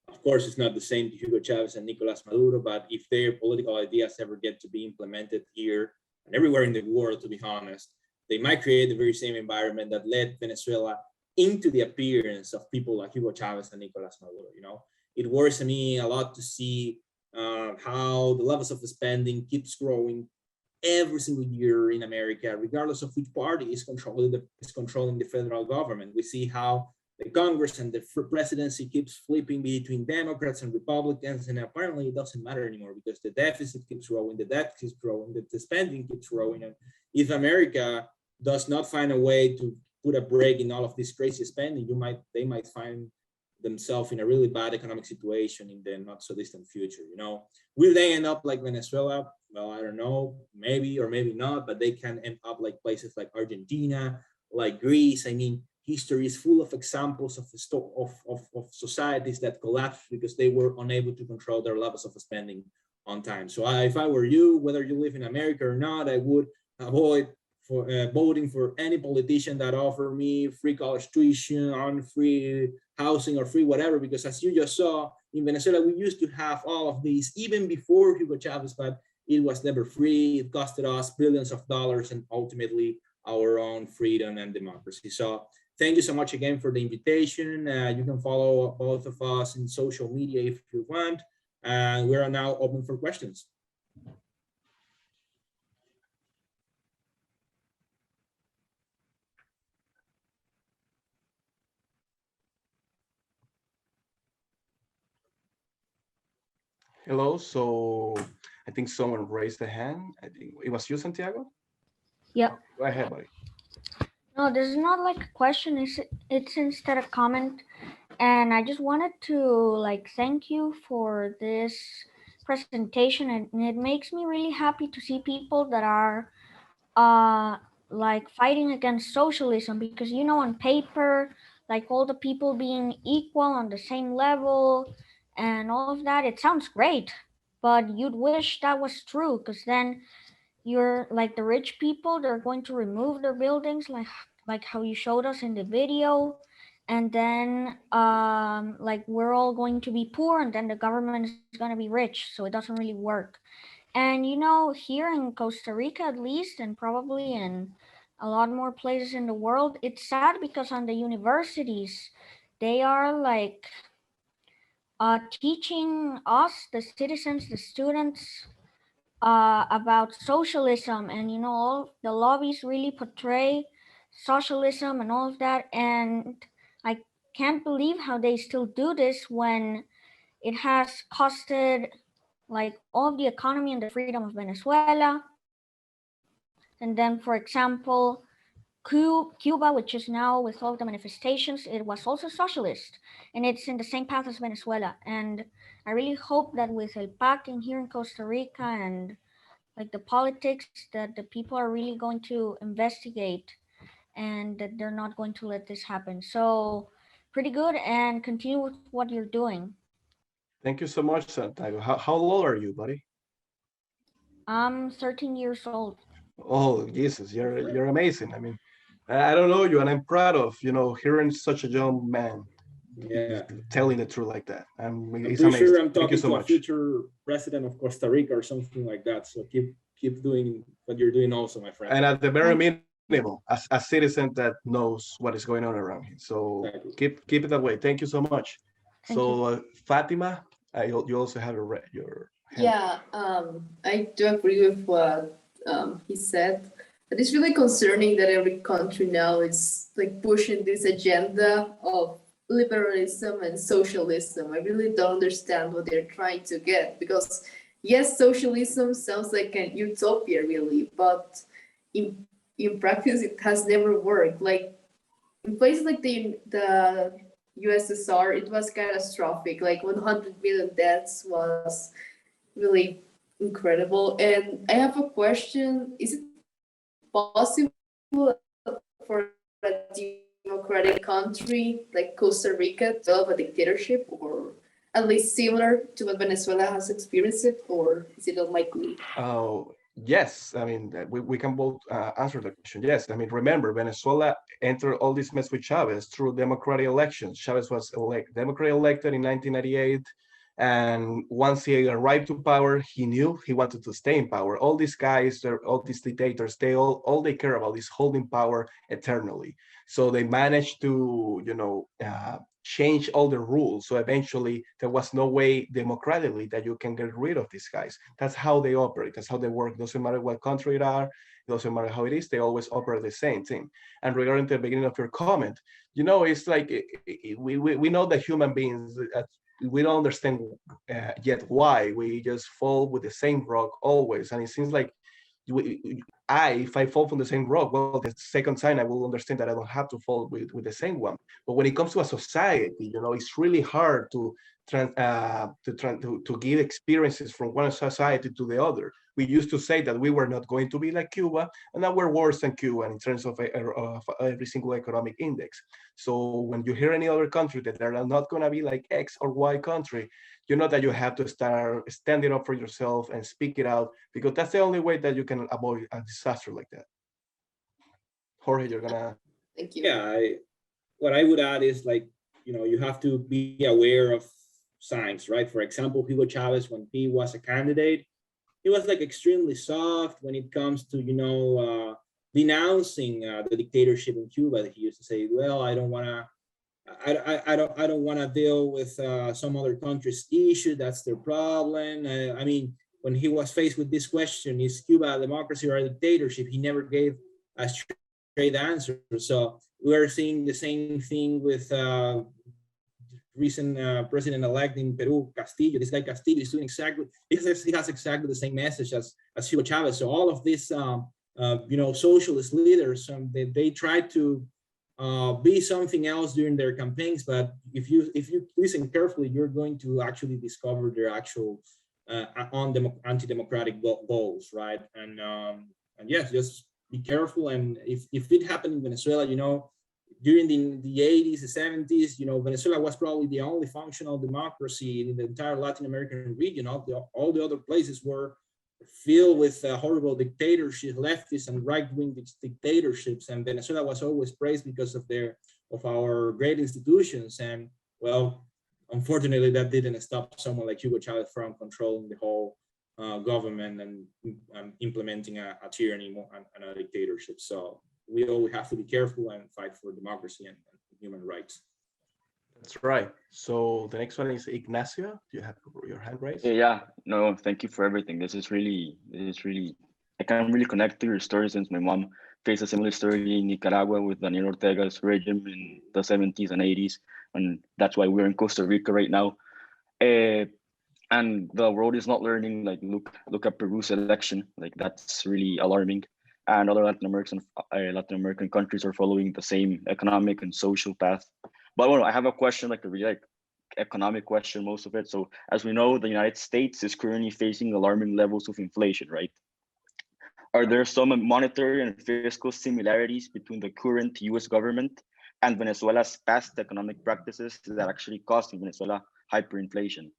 of course, it's not the same to Hugo Chavez and Nicolas Maduro, but if their political ideas ever get to be implemented here and everywhere in the world, to be honest, they might create the very same environment that led Venezuela into the appearance of people like Hugo Chavez and Nicolas Maduro. You know, it worries me a lot to see how the levels of spending keeps growing every single year in America, regardless of which party is controlling the federal government. We see how the Congress and the presidency keeps flipping between Democrats and Republicans, and apparently it doesn't matter anymore because the deficit keeps growing, the debt keeps growing, the spending keeps growing. And if America does not find a way to put a break in all of this crazy spending, they might find themselves in a really bad economic situation in the not so distant future. You know, will they end up like Venezuela? Well, I don't know, maybe or maybe not, but they can end up like places like Argentina, like Greece. I mean, history is full of examples of societies that collapsed because they were unable to control their levels of spending on time. So if I were you, whether you live in America or not, I would avoid voting for any politician that offer me free college tuition, on free housing or free whatever, because as you just saw in Venezuela, we used to have all of these even before Hugo Chavez, but it was never free. It costed us billions of dollars and ultimately our own freedom and democracy. So thank you so much again for the invitation. You can follow both of us in social media if you want. And we are now open for questions. Hello. So I think someone raised a hand. I think it was you, Santiago. Yeah. Go ahead, buddy. No, this is not like a question. It's instead a comment, and I just wanted to like thank you for this presentation, and it makes me really happy to see people that are like fighting against socialism, because you know on paper, like all the people being equal on the same level and all of that, it sounds great, but you'd wish that was true, because then you're like the rich people, they're going to remove their buildings like how you showed us in the video, and then like we're all going to be poor, and then the government is going to be rich, so it doesn't really work. And you know, here in Costa Rica at least, and probably in a lot more places in the world, it's sad because on the universities they are like teaching us, the citizens, the students, about socialism, and you know, all the lobbies really portray socialism and all of that, and I can't believe how they still do this when it has costed like all of the economy and the freedom of Venezuela. And then, for example, Cuba, which is now with all the manifestations, it was also socialist, and it's in the same path as Venezuela. And I really hope that with El PAC in here in Costa Rica and like the politics, that the people are really going to investigate and that they're not going to let this happen. So pretty good, and continue with what you're doing. Thank you so much, Santiago. How old are you, buddy? I'm 13 years old. Oh, Jesus, you're amazing. I mean, I don't know you, and I'm proud of hearing such a young man telling the truth like that. I'm it's pretty amazing. sure I'm Thank you talking so to a much. future president of Costa Rica or something like that. So keep doing what you're doing also, my friend. And at the very minimum, as a citizen that knows what is going on around him. So Exactly. keep it that way. Thank you so much. Thank So Fatima, you also have your hand. Yeah, I do agree with what he said. But it's really concerning that every country now is like pushing this agenda of liberalism and socialism. I really don't understand what they're trying to get, because yes, socialism sounds like an utopia really, but in practice it has never worked. Like in places like the USSR, it was catastrophic. Like 100 million deaths was really incredible. And I have a question: is it possible for a democratic country like Costa Rica to develop a dictatorship, or at least similar to what Venezuela has experienced, or is it unlikely? Oh, yes. I mean, we can both answer the question. Yes. I mean, remember, Venezuela entered all this mess with Chavez through democratic elections. Chavez was democratically elected in 1998, And once he arrived to power, he knew he wanted to stay in power. All these guys, all these dictators, all they care about is holding power eternally. So they managed to, change all the rules. So eventually there was no way democratically that you can get rid of these guys. That's how they operate. That's how they work. Doesn't matter what country they are. It doesn't matter how it is. They always operate the same thing. And regarding the beginning of your comment, it's like we know that human beings, we don't understand yet why we just fall with the same rock always. And it seems like if I fall from the same rock, well, the second time I will understand that I don't have to fall with the same one. But when it comes to a society, it's really hard to give experiences from one society to the other. We used to say that we were not going to be like Cuba, and now we're worse than Cuba in terms of every single economic index. So when you hear any other country that they're not going to be like X or Y country, you know that you have to start standing up for yourself and speak it out, because that's the only way that you can avoid a disaster like that. Jorge, you're gonna. Thank you. Yeah, what I would add is like, you have to be aware of signs, right? For example, Hugo Chavez, when he was a candidate, he was like extremely soft when it comes to, denouncing the dictatorship in Cuba. He used to say, well, I don't want to deal with some other country's issue. That's their problem. I mean, when he was faced with this question, is Cuba a democracy or a dictatorship? He never gave a straight answer. So we're seeing the same thing with recent president-elect in Peru, Castillo. This guy Castillo is doing he has exactly the same message as Hugo Chavez. So all of these, socialist leaders, they try to be something else during their campaigns, but if you listen carefully, you're going to actually discover their actual anti-democratic goals, right? And yes, just be careful. And if it happened in Venezuela, during the 80s, the 70s, Venezuela was probably the only functional democracy in the entire Latin American region. All the other places were filled with horrible dictatorships, leftist and right-wing dictatorships, and Venezuela was always praised because of our great institutions. And well, unfortunately, that didn't stop someone like Hugo Chavez from controlling the whole government and implementing a tyranny and a dictatorship. So we all have to be careful and fight for democracy and human rights. That's right. So the next one is Ignacio. Do you have your hand raised? Yeah, no, thank you for everything. This is really, I can really connect to your story, since my mom faced a similar story in Nicaragua with Daniel Ortega's regime in the 70s and 80s. And that's why we're in Costa Rica right now. And the world is not learning. Like, look at Peru's election. Like, that's really alarming. And other Latin American countries are following the same economic and social path. But I have a question, like a really economic question, most of it. So as we know, the United States is currently facing alarming levels of inflation, right? Are there some monetary and fiscal similarities between the current US government and Venezuela's past economic practices that actually caused Venezuela hyperinflation?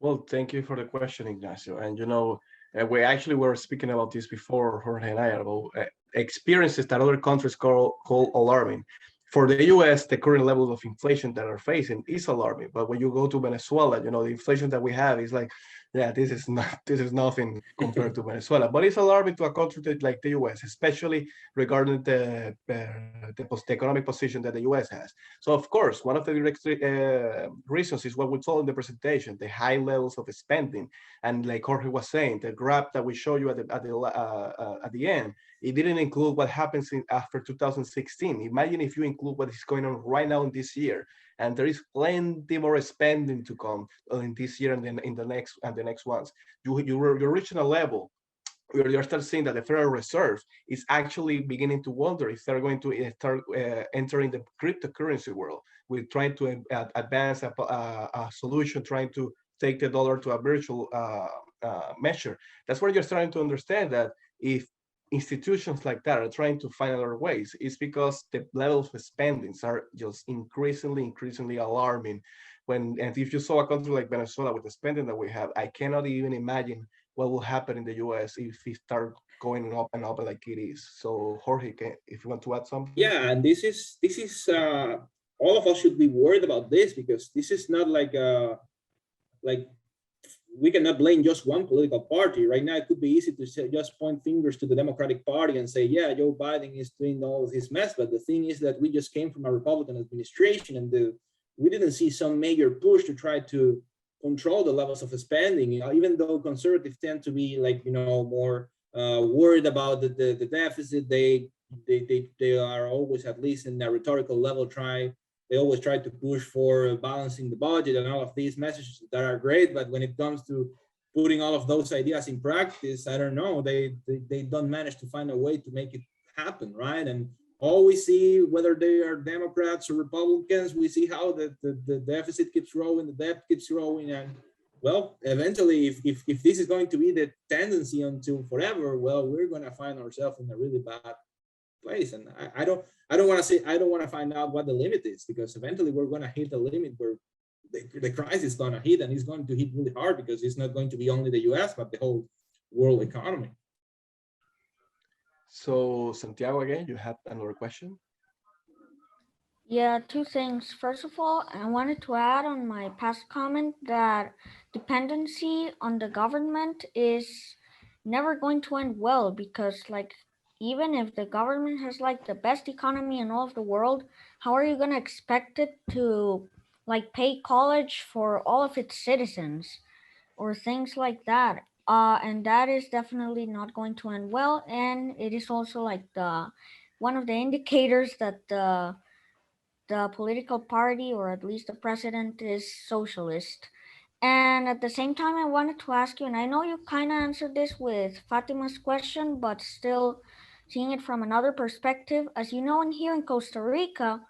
Well, thank you for the question, Ignacio. And we actually were speaking about this before, Jorge and I, about experiences that other countries call alarming. For the US, the current level of inflation that are facing is alarming. But when you go to Venezuela, the inflation that we have is like, yeah, this is nothing compared to Venezuela. But it's alarming to a country like the US, especially regarding the economic position that the US has. So of course, one of the direct reasons is what we told in the presentation: the high levels of spending. And like Jorge was saying, the graph that we show you at the end, it didn't include what happens after 2016. Imagine if you include what is going on right now in this year, and there is plenty more spending to come in this year and then in the next ones. You're reaching a level where you're starting seeing that the Federal Reserve is actually beginning to wonder if they're going to start entering the cryptocurrency world. We're trying to advance a solution, trying to take the dollar to a virtual measure. That's where you're starting to understand that if institutions like that are trying to find other ways, it's because the levels of spendings are just increasingly alarming. And if you saw a country like Venezuela with the spending that we have, I cannot even imagine what will happen in the US if it start going up and up like it is. So Jorge, if you want to add something. Yeah, and this is all of us should be worried about this, because this is not like like, we cannot blame just one political party. Right now, it could be easy to say, just point fingers to the Democratic Party and say, yeah, Joe Biden is doing all his mess. But the thing is that we just came from a Republican administration, and we didn't see some major push to try to control the levels of spending. Even though conservatives tend to be like, more worried about the deficit, they are always, at least in a rhetorical level, they always try to push for balancing the budget and all of these messages that are great. But when it comes to putting all of those ideas in practice, I don't know, they don't manage to find a way to make it happen, right? And all we see, whether they are Democrats or Republicans, we see how the deficit keeps growing, the debt keeps growing. And well, eventually, if this is going to be the tendency until forever, well, we're going to find ourselves in a really bad place. And I don't want to find out what the limit is, because eventually we're going to hit the limit where the crisis is going to hit, and it's going to hit really hard, because it's not going to be only the US, but the whole world economy. So Santiago, again, you had another question? Yeah, two things. First of all, I wanted to add on my past comment that dependency on the government is never going to end well, because like, even if the government has like the best economy in all of the world, how are you going to expect it to like pay college for all of its citizens or things like that? And that is definitely not going to end well. And it is also like one of the indicators that the political party, or at least the president, is socialist. And at the same time, I wanted to ask you, and I know you kind of answered this with Fatima's question, but still seeing it from another perspective. As you know, in here in Costa Rica,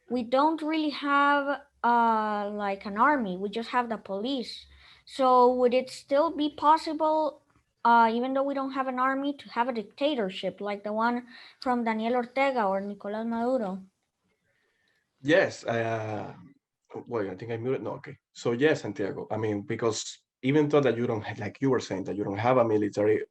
we don't really have like an army. We just have the police. So would it still be possible, even though we don't have an army, to have a dictatorship like the one from Daniel Ortega or Nicolás Maduro? Yes, well, I think I muted. No, okay. So yes, Santiago. I mean, because even though that you don't have, like you were saying, that you don't have a military,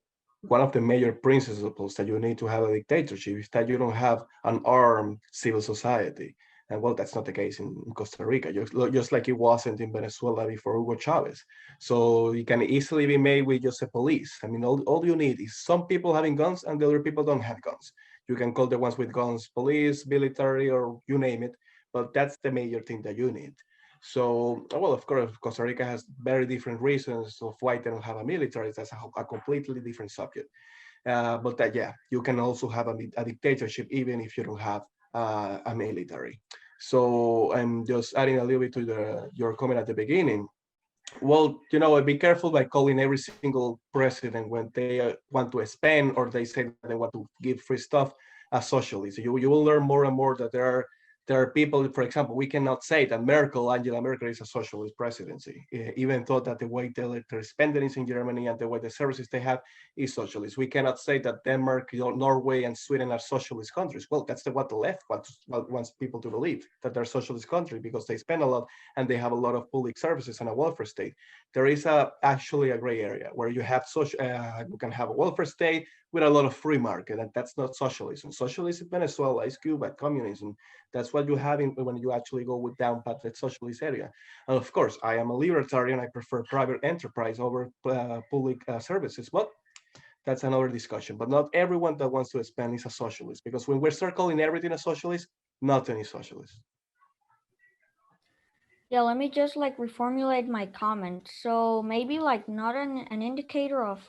one of the major principles that you need to have a dictatorship is that you don't have an armed civil society. And well, that's not the case in Costa Rica, just like it wasn't in Venezuela before Hugo Chavez. So it can easily be made with just a police. I mean, all you need is some people having guns and the other people don't have guns. You can call the ones with guns police, military, or you name it, but that's the major thing that you need. So, well, of course, Costa Rica has very different reasons of why they don't have a military. That's a completely different subject. But that, yeah, you can also have a dictatorship even if you don't have a military. So I'm just adding a little bit to your comment at the beginning. Well, be careful by calling every single president when they want to spend or they say that they want to give free stuff a socialist. You will learn more and more that there are people, for example, we cannot say that Angela Merkel is a socialist presidency, even though that the way they're spending is in Germany and the way the services they have is socialist. We cannot say that Denmark, Norway, and Sweden are socialist countries. Well, that's what the left wants people to believe, that they're socialist countries because they spend a lot and they have a lot of public services and a welfare state. There is actually a gray area where you can have a welfare state with a lot of free market, and that's not socialism. Socialism, Venezuela, is Cuba, communism. That's what you have when you actually go down pat the socialist area. And of course, I am a libertarian. I prefer private enterprise over public services, but that's another discussion. But not everyone that wants to expand is a socialist, because when we're circling everything a socialist, nothing is socialist. Yeah, let me just like reformulate my comment. So maybe like not an indicator of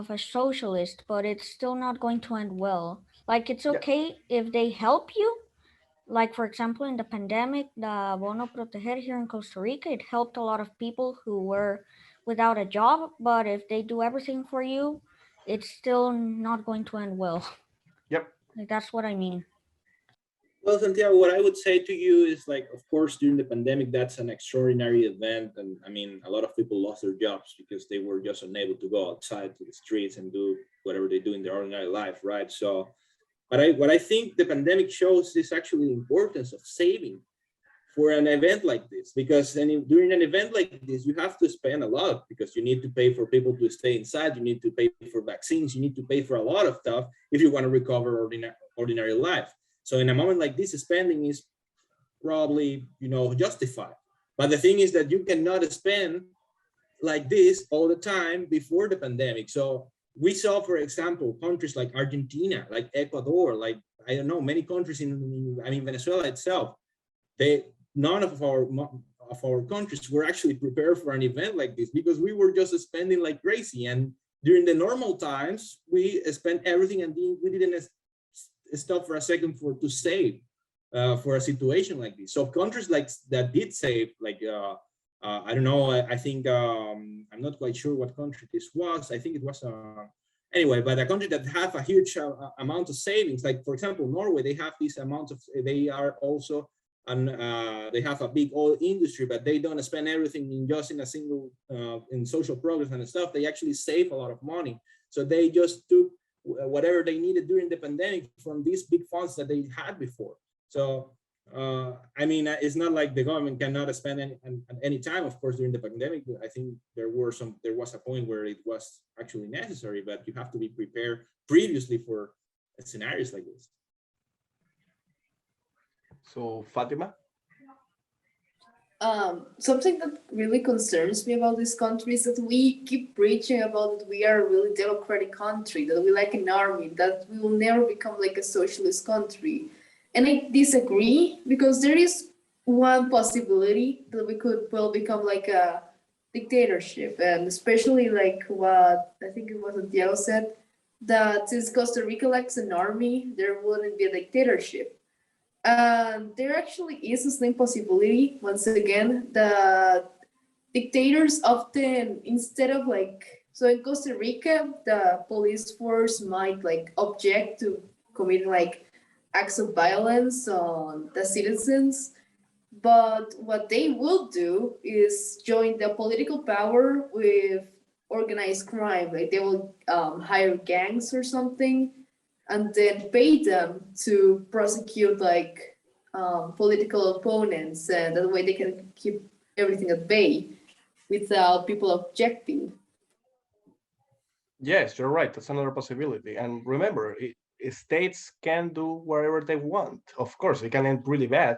a socialist, but it's still not going to end well. Like, it's okay if they help you. Like, for example, in the pandemic, the Bono Proteger here in Costa Rica, it helped a lot of people who were without a job. But if they do everything for you, it's still not going to end well. Yep. Like, that's what I mean. Well, Santiago, what I would say to you is, like, of course, during the pandemic, that's an extraordinary event. And I mean, a lot of people lost their jobs because they were just unable to go outside to the streets and do whatever they do in their ordinary life, right? So what I think the pandemic shows is actually the importance of saving for an event like this, because during an event like this, you have to spend a lot, because you need to pay for people to stay inside, you need to pay for vaccines, you need to pay for a lot of stuff if you want to recover ordinary life. So in a moment like this, spending is probably, justified. But the thing is that you cannot spend like this all the time before the pandemic. So we saw, for example, countries like Argentina, like Ecuador, like, I don't know, many countries I mean, Venezuela itself, none of our countries were actually prepared for an event like this, because we were just spending like crazy. And during the normal times, we spent everything, and we didn't stop for a second to save for a situation like this. So countries like that did save, like I don't know, I think I'm not quite sure what country this was. I think it was anyway, but a country that have a huge amount of savings, like for example Norway, they have these amounts of, they are also, and they have a big oil industry, but they don't spend everything in just in a single in social programs and stuff. They actually save a lot of money. So they just took whatever they needed during the pandemic from these big funds that they had before. So I mean, it's not like the government cannot spend at any time. Of course, during the pandemic, I think there was a point where it was actually necessary, but you have to be prepared previously for scenarios like this. So Fatima? Something that really concerns me about this country is that we keep preaching about that we are a really democratic country, that we like an army, that we will never become like a socialist country. And I disagree, because there is one possibility that we could well become like a dictatorship, and especially like what I think it was Santiago said, that since Costa Rica lacks an army, there wouldn't be a dictatorship. There actually is a slim possibility, once again, that dictators often, instead of like, so in Costa Rica, the police force might like object to committing like acts of violence on the citizens, but what they will do is join the political power with organized crime. Like they will hire gangs or something, and then pay them to prosecute like political opponents, and that way they can keep everything at bay without people objecting. Yes, you're right. That's another possibility. And remember, states can do whatever they want. Of course, it can end really bad,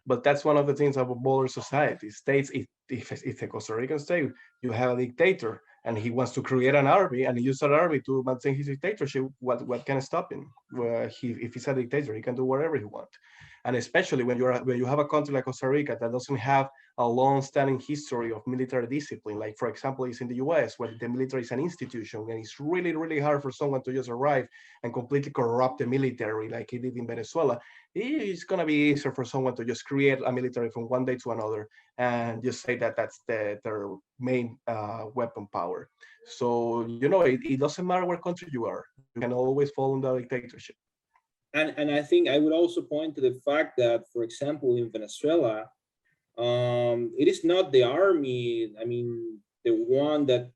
but that's one of the things about modern society. States, if it's a Costa Rican state, you have a dictator, and he wants to create an army, and he uses that army to maintain his dictatorship. What can stop him? Well, if he's a dictator, he can do whatever he wants. And especially when you have a country like Costa Rica that doesn't have a long-standing history of military discipline, like for example, it's in the US, where the military is an institution, and it's really, really hard for someone to just arrive and completely corrupt the military like he did in Venezuela. It's going to be easier for someone to just create a military from one day to another and just say that that's their main weapon power. So, it doesn't matter what country you are. You can always fall under dictatorship. And I think I would also point to the fact that, for example, in Venezuela, it is not the army, I mean, the one that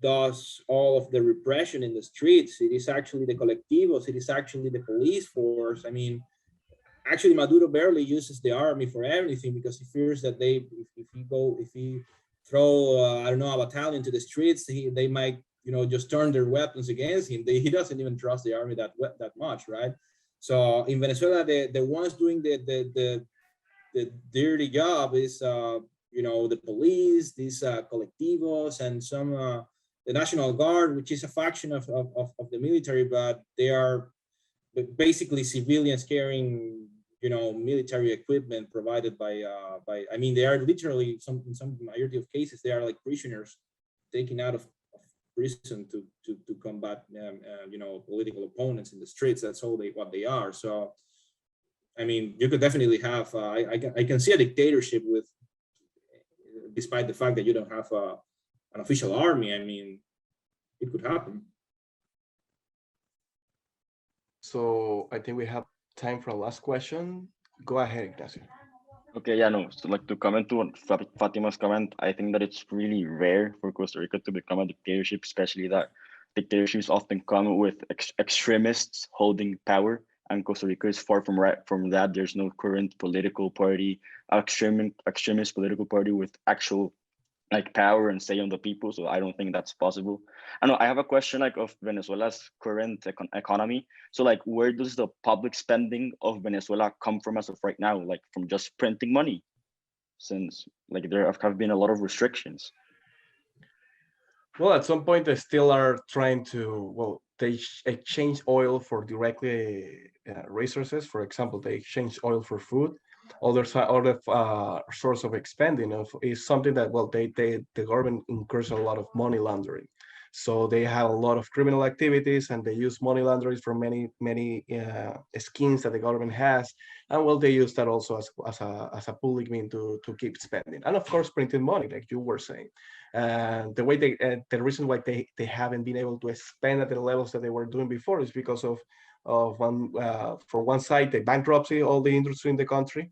does all of the repression in the streets. It is actually the colectivos. It is actually the police force. I mean, actually, Maduro barely uses the army for anything, because he fears that if he throw, I don't know, a battalion to the streets, they might, just turn their weapons against him. He doesn't even trust the army that much, right? So in Venezuela, the ones doing the dirty job is, the police, these colectivos, and some the National Guard, which is a faction of the military, but they are basically civilians carrying, military equipment provided by. I mean, they are literally in some majority of cases, they are like prisoners taken out of prison to combat, political opponents in the streets. That's what they are. So, I mean, you could definitely have. I can see a dictatorship despite the fact that you don't have an official army. I mean, it could happen. So I think we have time for a last question. Go ahead, Ignacio. Okay, yeah, no. So, like, to comment to Fatima's comment, I think that it's really rare for Costa Rica to become a dictatorship, especially that dictatorships often come with extremists holding power, and Costa Rica is far from that. There's no current political party, extremist political party with actual like power and say on the people. So I don't think that's possible. I know I have a question like of Venezuela's current economy. So like, where does the public spending of Venezuela come from as of right now? Like from just printing money, since like there have been a lot of restrictions. Well, at some point, they still are trying to, well, they exchange oil for directly resources. For example, they exchange oil for food. Other source of expending of is something that, well, the government incurs a lot of money laundering. So they have a lot of criminal activities, and they use money laundering for many schemes that the government has. And well, they use that also as a public mean to keep spending. And of course, printing money, like you were saying. And the reason why they haven't been able to expand at the levels that they were doing before is because of one for one side, the bankruptcy all the industry in the country.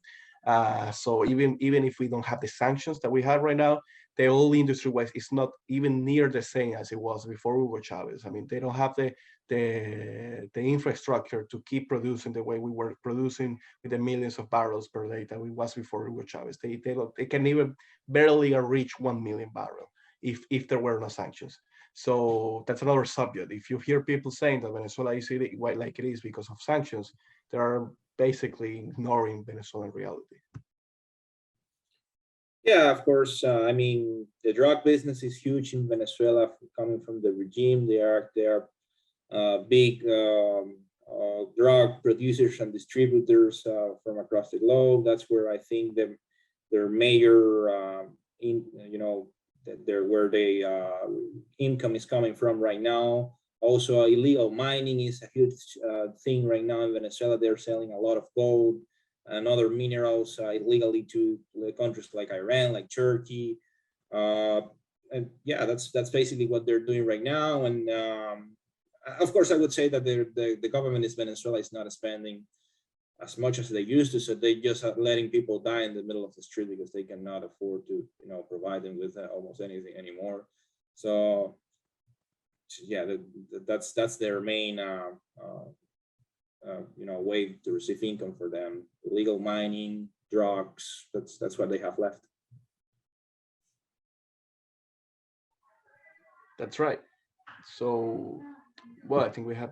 So even if we don't have the sanctions that we have right now, the whole industry was is not even near the same as it was before Hugo Chavez. I mean, they don't have the infrastructure to keep producing the way we were producing with the millions of barrels per day that we was before Hugo Chavez. They can even barely reach 1 million barrels if there were no sanctions. So that's another subject. If you hear people saying that Venezuela is like it is because of sanctions, they are basically ignoring Venezuelan reality. Yeah, of course. I mean, the drug business is huge in Venezuela, coming from the regime. They are big drug producers and distributors from across the globe. That's where I think their major where they income is coming from right now. Also, illegal mining is a huge thing right now in Venezuela. They're selling a lot of gold and other minerals illegally to countries like Iran, like Turkey. And yeah, that's basically what they're doing right now. And of course, I would say that the government in Venezuela is not spending as much as they used to, so they just are letting people die in the middle of the street because they cannot afford to, provide them with almost anything anymore. So yeah, that's their main way to receive income for them. Illegal mining, drugs. That's what they have left. That's right. So, well, I think we have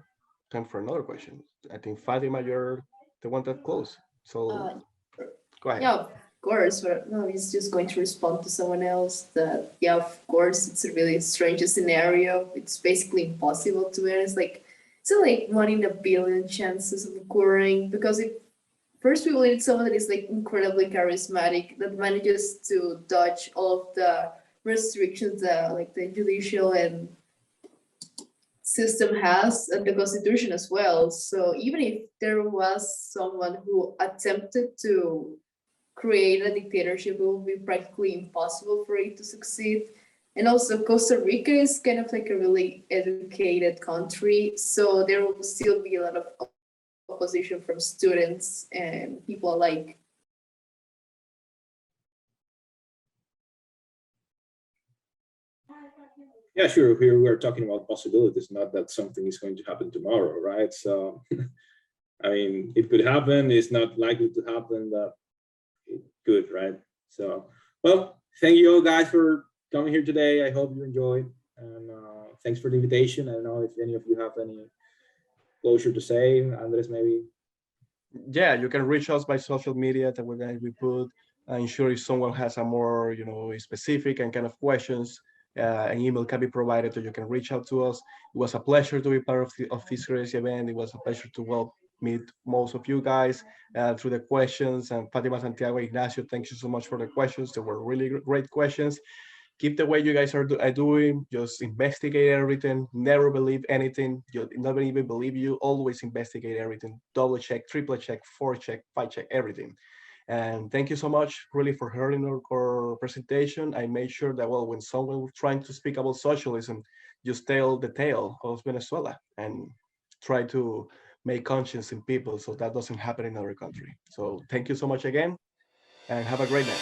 time for another question. I think Fatima, you're the one that closed. So go ahead. Yeah, of course. But no, he's just going to respond to someone else that, yeah, of course, it's a really strange scenario. It's basically impossible to be honest. Like, it's like 1 in a billion chances of occurring because if first we will need someone that is like incredibly charismatic that manages to dodge all of the restrictions that like the judicial and system has and the constitution as well. So even if there was someone who attempted to create a dictatorship, it would be practically impossible for it to succeed. And also Costa Rica is kind of like a really educated country, so there will still be a lot of opposition from students and people alike. Yeah, sure. Here we're talking about possibilities, not that something is going to happen tomorrow, right? So, I mean, it could happen. It's not likely to happen, but it could, right? So, well, thank you all guys for coming here today. I hope you enjoyed, and thanks for the invitation. I don't know if any of you have any closure to say. Andres, maybe. Yeah, you can reach us by social media that we put. I'm sure if someone has a more, specific and kind of questions, an email can be provided, so you can reach out to us. It was a pleasure to be part of this crazy event. It was a pleasure to meet most of you guys through the questions. And Fatima, Santiago, Ignacio, thank you so much for the questions. They were really great questions. Keep the way you guys are doing. Just investigate everything. Never believe anything. You never even believe you. Always investigate everything. Double check, triple check, four check, five check, everything. And thank you so much, really, for hearing our presentation. I made sure that, well, when someone was trying to speak about socialism, just tell the tale of Venezuela and try to make conscience in people so that doesn't happen in our country. So thank you so much again, and have a great night.